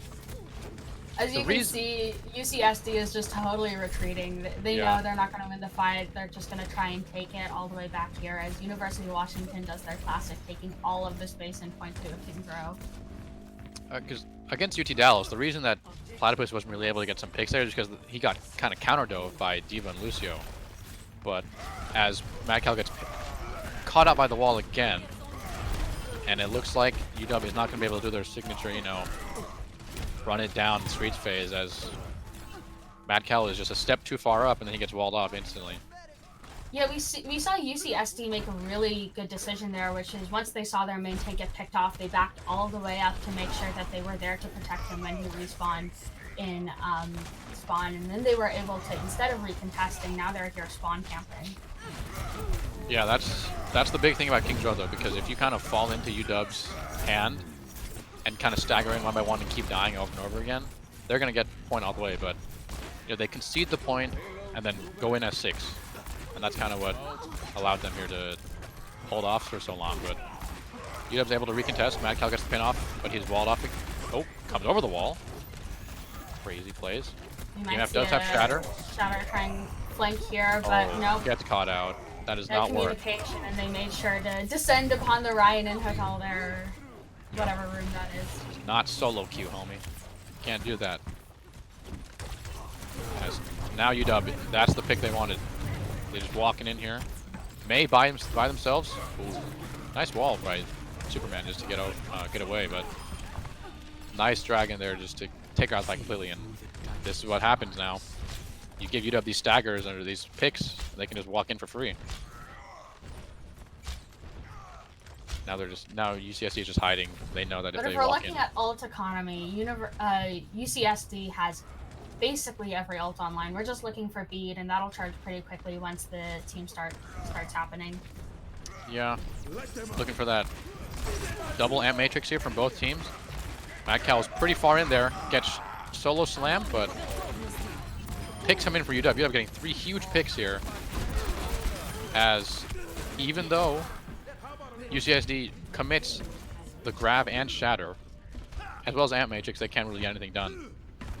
As you can see, UCSD is just totally retreating. They know they're not going to win the fight. They're just going to try and take it all the way back here, as University of Washington does their classic, taking all of the space in point to a Kings Row. Because against UT Dallas, the reason that Platypus wasn't really able to get some picks there is because he got kind of counter-dove by Diva and Lucio. But as Mad Cal gets caught out by the wall again, and it looks like UW is not going to be able to do their signature, you know, run it down the streets phase, as Mad Cal is just a step too far up and then he gets walled off instantly. Yeah, we saw UCSD make a really good decision there, which is once they saw their main tank get picked off, they backed all the way up to make sure that they were there to protect him when he respawned in spawn, and then they were able to, instead of recontesting, now they're here spawn camping. Yeah, that's the big thing about Kings Row though, because if you kind of fall into UW's hand and kind of stagger in one by one and keep dying over and over again, they're gonna get point all the way. But you know, they concede the point and then go in as 6. And that's kind of what allowed them here to hold off for so long. But UW's able to recontest. Mad Cal gets the pin off, but he's walled off. Oh, comes over the wall. Crazy plays. EMF does have Shatter. Shatter trying flank here, but nope. Gets caught out. That does not work. Communication, and they made sure to descend upon the Ryan in Hotel there, whatever room that is. Not solo queue, homie. Can't do that. As now UW, that's the pick they wanted. They're just walking in here. May by themselves. Ooh, nice wall by Superman just to get away, but nice dragon there just to take her out like completely. And this is what happens now. You give UW these staggers under these picks, they can just walk in for free. Now UCSD is just hiding. They know that if they walk in. But if we're looking at ult economy, UCSD has basically every ult online. We're just looking for bead, and that'll charge pretty quickly once the team starts happening. Yeah, looking for that double amp matrix here from both teams. Mad Cal is pretty far in there, gets solo slam, but picks come in for UW. UW getting 3 huge picks here, as even though UCSD commits the grab and shatter, as well as amp matrix, they can't really get anything done.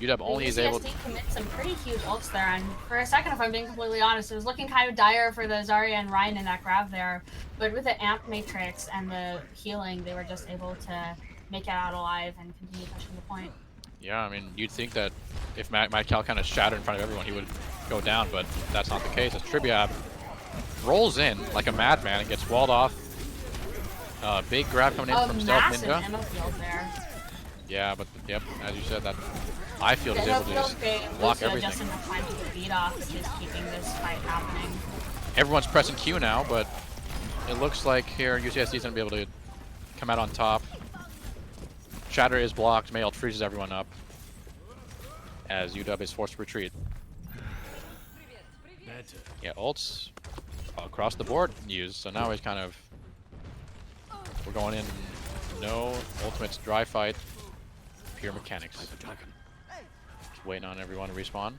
UW only is able to... UCSD commit some pretty huge ults there, and for a second, if I'm being completely honest, it was looking kind of dire for the Zarya and Ryan in that grab there, but with the amp matrix and the healing, they were just able to make it out alive and continue pushing the point. Yeah, I mean, you'd think that if Mad Cal kind of shattered in front of everyone, he would go down, but that's not the case. As Tribiab rolls in like a madman and gets walled off. Big grab coming in from Stealth Ninja. Ammo field there. Yeah, but yep, as you said, that I field is able to just block everything. Just enough time to get beat off, which is keeping this fight happening. Everyone's pressing Q now, but it looks like here UCSD is going to be able to come out on top. Shatter is blocked, Mail freezes everyone up as UW is forced to retreat. Yeah, ults across the board used, so now he's kind of... We're going in no ultimates, dry fight, pure mechanics. Just waiting on everyone to respawn.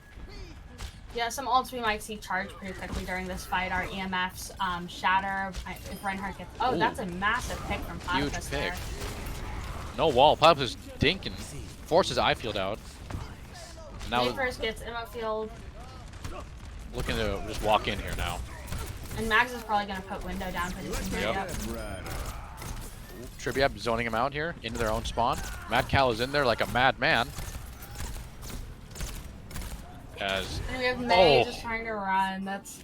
Yeah, some ults we might see charge pretty quickly during this fight are EMFs, Shatter, if Reinhardt gets... Oh, Ooh. That's a massive pick from Huge Platypus pick. there. No wall, Platypus is dinking, forces I-field out. Now Vapors gets ammo field, looking to just walk in here now. and Mags is probably going to put window down for his teammate. Yep. Tribiab zoning him out here into their own spawn. Mad Cal is in there like a madman. As And we have May just trying to run. That's...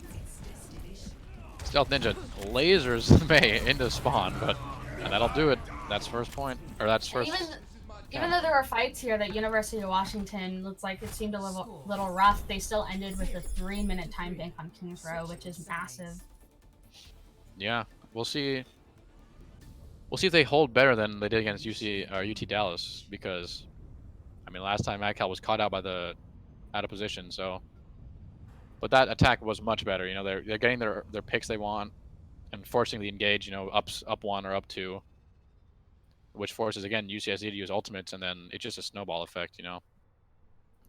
Stealth Ninja lasers May into spawn, but that'll do it. That's first point, or that's first. Even though there were fights here that University of Washington looks like it seemed a little rough, they still ended with a 3-minute time bank on King's Row, which is massive. Yeah, we'll see. We'll see if they hold better than they did against UT Dallas, because I mean last time Mad Cal was caught out by the out of position, so. But that attack was much better. You know, they're getting their picks they want, and forcing the engage. You know, up 1 or up 2. Which forces, again, UCSD to use ultimates, and then it's just a snowball effect, you know,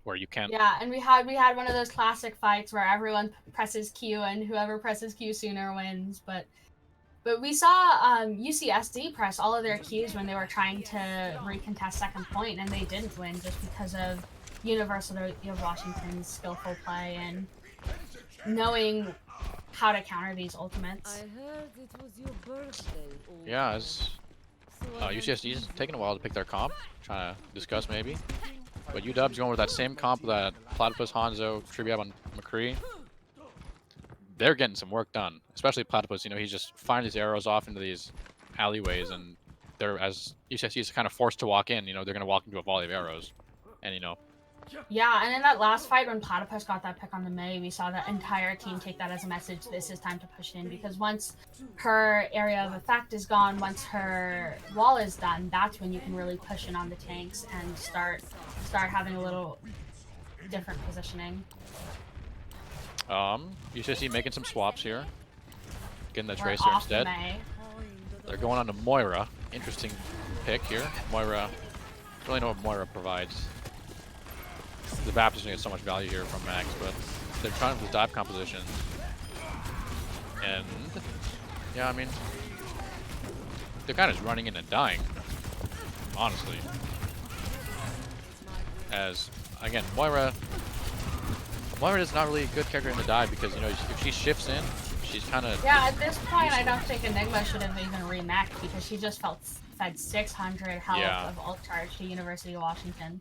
where you can't... Yeah, and we had one of those classic fights where everyone presses Q, and whoever presses Q sooner wins, but we saw UCSD press all of their Qs when they were trying to recontest second point, and they didn't win just because of University of Washington's skillful play and knowing how to counter these ultimates. I heard it was your birthday. Yeah, as... UCSD is taking a while to pick their comp, trying to discuss maybe. But UW's going with that same comp that Platypus, Hanzo, Tribiab, and McCree. They're getting some work done, especially Platypus. You know, he's just firing these arrows off into these alleyways, and they're, as UCSD is kind of forced to walk in, you know, they're going to walk into a volley of arrows. And, you know... Yeah, and in that last fight when Platypus got that pick on the Mei, we saw the entire team take that as a message, this is time to push in, because once her area of effect is gone, once her wall is done, that's when you can really push in on the tanks and start having a little different positioning. UCSD making some swaps here. Getting the We're Tracer off instead. The Mei. They're going on to Moira. Interesting pick here. Moira, don't really know what Moira provides. The Baptist is going to get so much value here from Max, but they're trying with dive composition. And, yeah, I mean, they're kind of just running in and dying, honestly. As, again, Moira is not really a good character in the dive because, you know, if she shifts in, she's kind of... Yeah, at this point, I don't think Enigma should have even remac'd because she just fed 600 health of ult charge to University of Washington.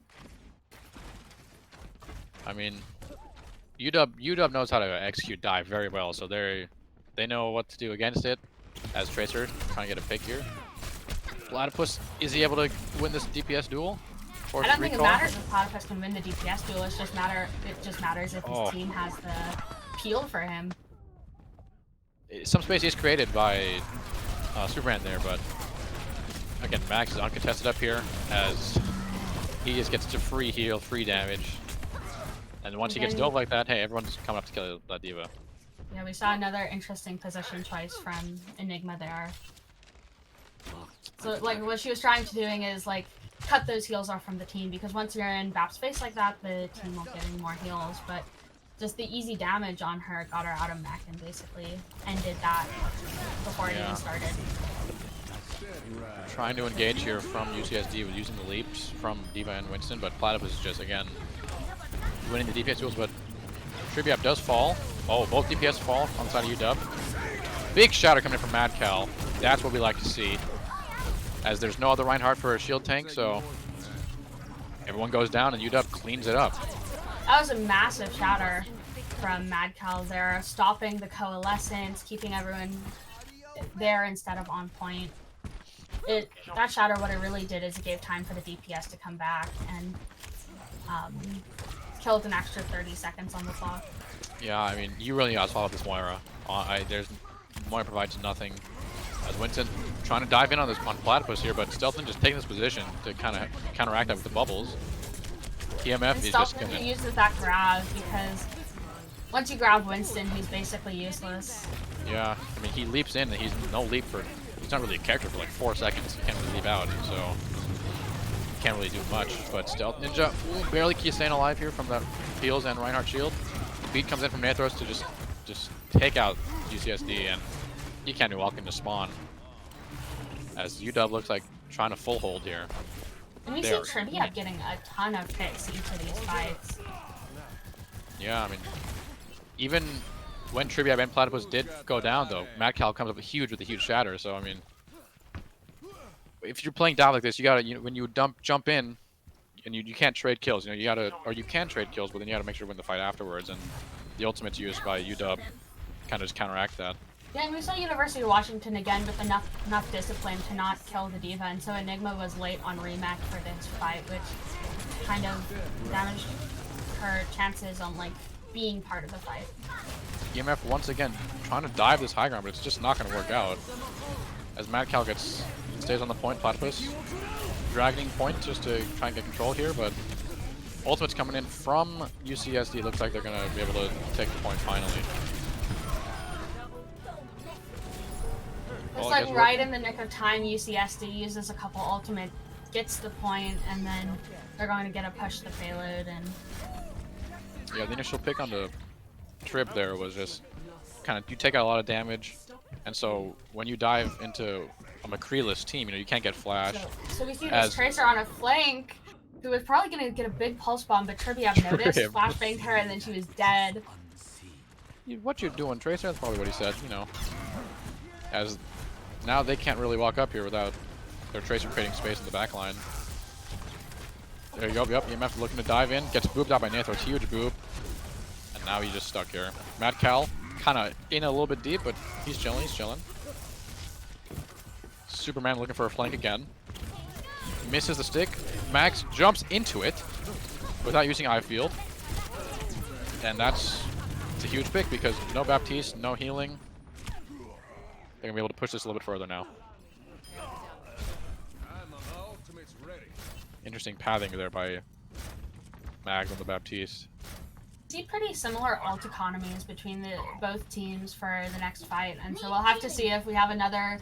I mean, UW knows how to execute dive very well, so they know what to do against it. As Tracer trying to get a pick here. Platypus, is he able to win this DPS duel? I don't think it matters if Platypus can win the DPS duel. It just matters if his team has the peel for him. Some space is created by Superman there, but again, Max is uncontested up here as he just gets to free heal, free damage. And once he gets dove like that, hey, everyone's coming up to kill that diva. Yeah, we saw another interesting position choice from Enigma there. So, like, what she was trying to doing is, like, cut those heals off from the team, because once you're in BAP space like that, the team won't get any more heals, but just the easy damage on her got her out of mech and basically ended that before it even started. Trying to engage here from UCSD with using the leaps from Diva and Winston, but Platypus is just, again, winning the DPS duels, but Tribute does fall. Oh, both DPS fall on the side of UW. Big shatter coming in from Mad Cal. That's what we like to see. As there's no other Reinhardt for a shield tank, so everyone goes down and UW cleans it up. That was a massive shatter from Mad Cal there, stopping the coalescence, keeping everyone there instead of on point. That shatter, what it really did is it gave time for the DPS to come back and killed an extra 30 seconds on the clock. Yeah, I mean, you really gotta swallow this Moira. Moira provides nothing. As Winston trying to dive in on Platypus here, but Stealthin just taking this position to kind of counteract that with the bubbles. TMF is just gonna uses that grab because once you grab Winston, he's basically useless. Yeah, I mean, he leaps in and he's no leap for. He's not really a character for like 4 seconds. He can't really leap out, so he can't really do much. But Stealth Ninja barely keeps staying alive here from that Peels and Reinhardt shield. Beat comes in from Nathros to just take out UCSD, and he can't even walk into spawn. As UW looks like trying to full hold here. And we see Trivia getting a ton of picks each of these fights. Yeah, I mean, even when Trivia and Platypus did go down, though, Mad Cal comes up with a huge shatter. So I mean, if you're playing down like this, you gotta when you jump in, and you can't trade kills. You know, you can trade kills, but then you gotta make sure to win the fight afterwards. And the ultimate's used by UW kind of just counteract that. Yeah, and we saw University of Washington again with enough discipline to not kill the Diva, and so Enigma was late on remake for this fight, which kind of damaged her chances on like being part of the fight. EMF once again trying to dive this high ground, but it's just not going to work out. As Mad Cal stays on the point, Platypus dragging point just to try and get control here, but ultimate's coming in from UCSD. Looks like they're going to be able to take the point finally. It's like right in the nick of time, UCSD uses a couple ultimate, gets the point, and then they're going to get a push the payload. And yeah, the initial pick on the Trib there was just kind of, you take out a lot of damage, and so when you dive into a McCree-less team, you can't get flash. So we see this Tracer on a flank, who was probably going to get a big pulse bomb, but Trivia noticed, flashbanged her, and then she was dead. What you doing, Tracer? That's probably what he said, As now they can't really walk up here without their Tracer creating space in the back line. There you go, yep, EMF looking to dive in, gets booped out by Nathros, huge boob. And now he's just stuck here. Mad Cal, kind of in a little bit deep, but he's chilling, Superman looking for a flank again. Misses the stick. Max jumps into it without using eye field. And it's a huge pick because no Baptiste, no healing. They're going to be able to push this a little bit further now. Interesting pathing there by Mags on the Baptiste. See pretty similar ult economies between both teams for the next fight, and so we'll have to see if we have another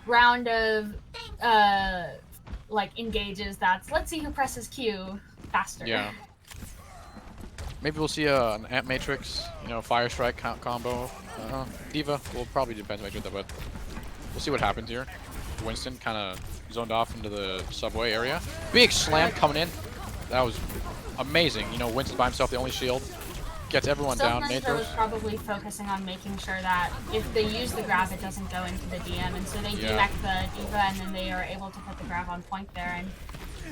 round of engages let's see who presses Q faster. Yeah. Maybe we'll see an Amp Matrix, Fire Strike combo. Diva will probably depend on that, but we'll see what happens here. Winston kind of zoned off into the subway area. Big slam coming in. That was amazing. Winston by himself, the only shield. Gets everyone down. Nathros was probably focusing on making sure that if they use the grab, it doesn't go into the DM, and so they connect the Diva, and then they are able to put the grab on point there and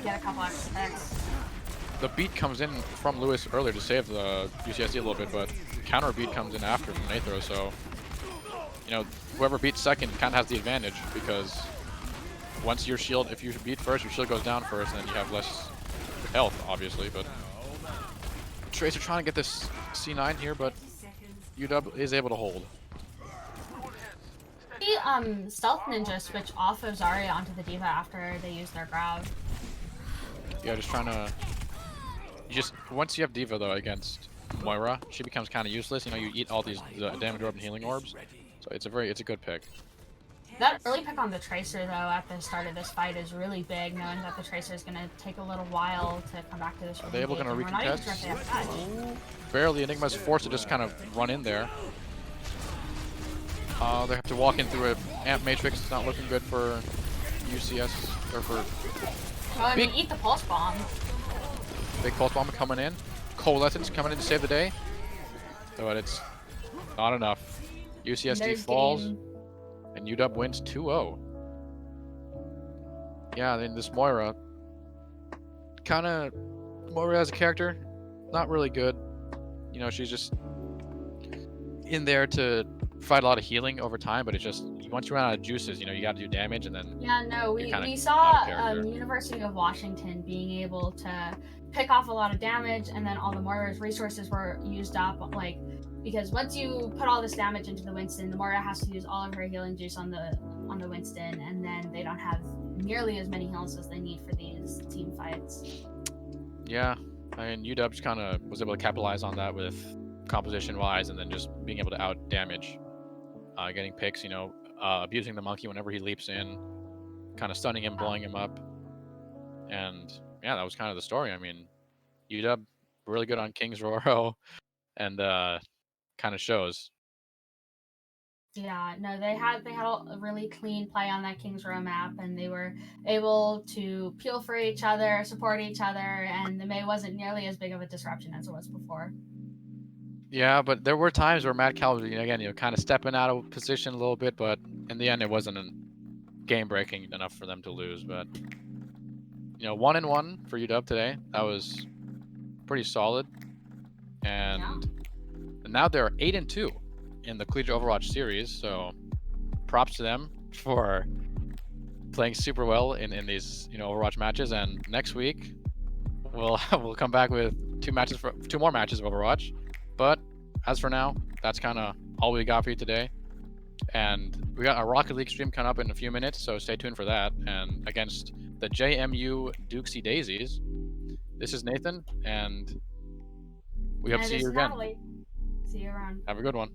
get a couple extra picks. The beat comes in from Lewis earlier to save the UCSD a little bit, but counter beat comes in after from Nathros, so whoever beats second kind of has the advantage, because once your shield, if you beat first, your shield goes down first, and then you have less health, obviously. But Tracer trying to get this C9 here, but UW is able to hold. The Stealth Ninja switch off of Zarya onto the Diva after they use their grab. Yeah, just trying to. Once you have Diva though against Moira, she becomes kind of useless. You eat all these damage orb and healing orbs, so it's a good pick. That early pick on the Tracer, though, at the start of this fight is really big, knowing that the Tracer is going to take a little while to come back to this. Are they able to recontest? Barely. Enigma's forced to just kind of run in there. They have to walk in through an Amp Matrix. It's not looking good for UCS, or for... Well, eat the Pulse Bomb. Big Pulse Bomb coming in. Coalescence coming in to save the day, but it's not enough. UCSD There's falls, game. and UW wins 2-0. Yeah, then this Moira, Moira as a character, not really good. You know, she's just in there to provide a lot of healing over time, but it's just once you run out of juices, you know, you got to do damage, and then Yeah, no, you're kinda we not a saw character. University of Washington being able to pick off a lot of damage, and then all the Moira's resources were used up, like, because once you put all this damage into the Winston, the Moira has to use all of her healing juice on the Winston, and then they don't have nearly as many heals as they need for these team fights. Yeah, I mean, UW just kind of was able to capitalize on that with composition-wise, and then just being able to out-damage, getting picks, you know, abusing the monkey whenever he leaps in, kind of stunning him, blowing him up. And yeah, that was kind of the story. I mean, UW really good on King's Roro, and kind of shows. Yeah, no, they had a really clean play on that Kings Row map, and they were able to peel for each other, support each other, and the May wasn't nearly as big of a disruption as it was before. Yeah, but there were times where Matt Cal was, again, kind of stepping out of position a little bit, but in the end, it wasn't game-breaking enough for them to lose. But 1-1 for UW today. That was pretty solid, and now they're 8-2 in the Collegiate Overwatch series. So props to them for playing super well in these Overwatch matches. And next week we'll come back with two more matches of Overwatch. But as for now, that's kind of all we got for you today. And we got a Rocket League stream coming up in a few minutes, so stay tuned for that. And against the JMU Dukesy Daisies, this is Nathan, and we hope to see you again. Natalie. See you around. Have a good one.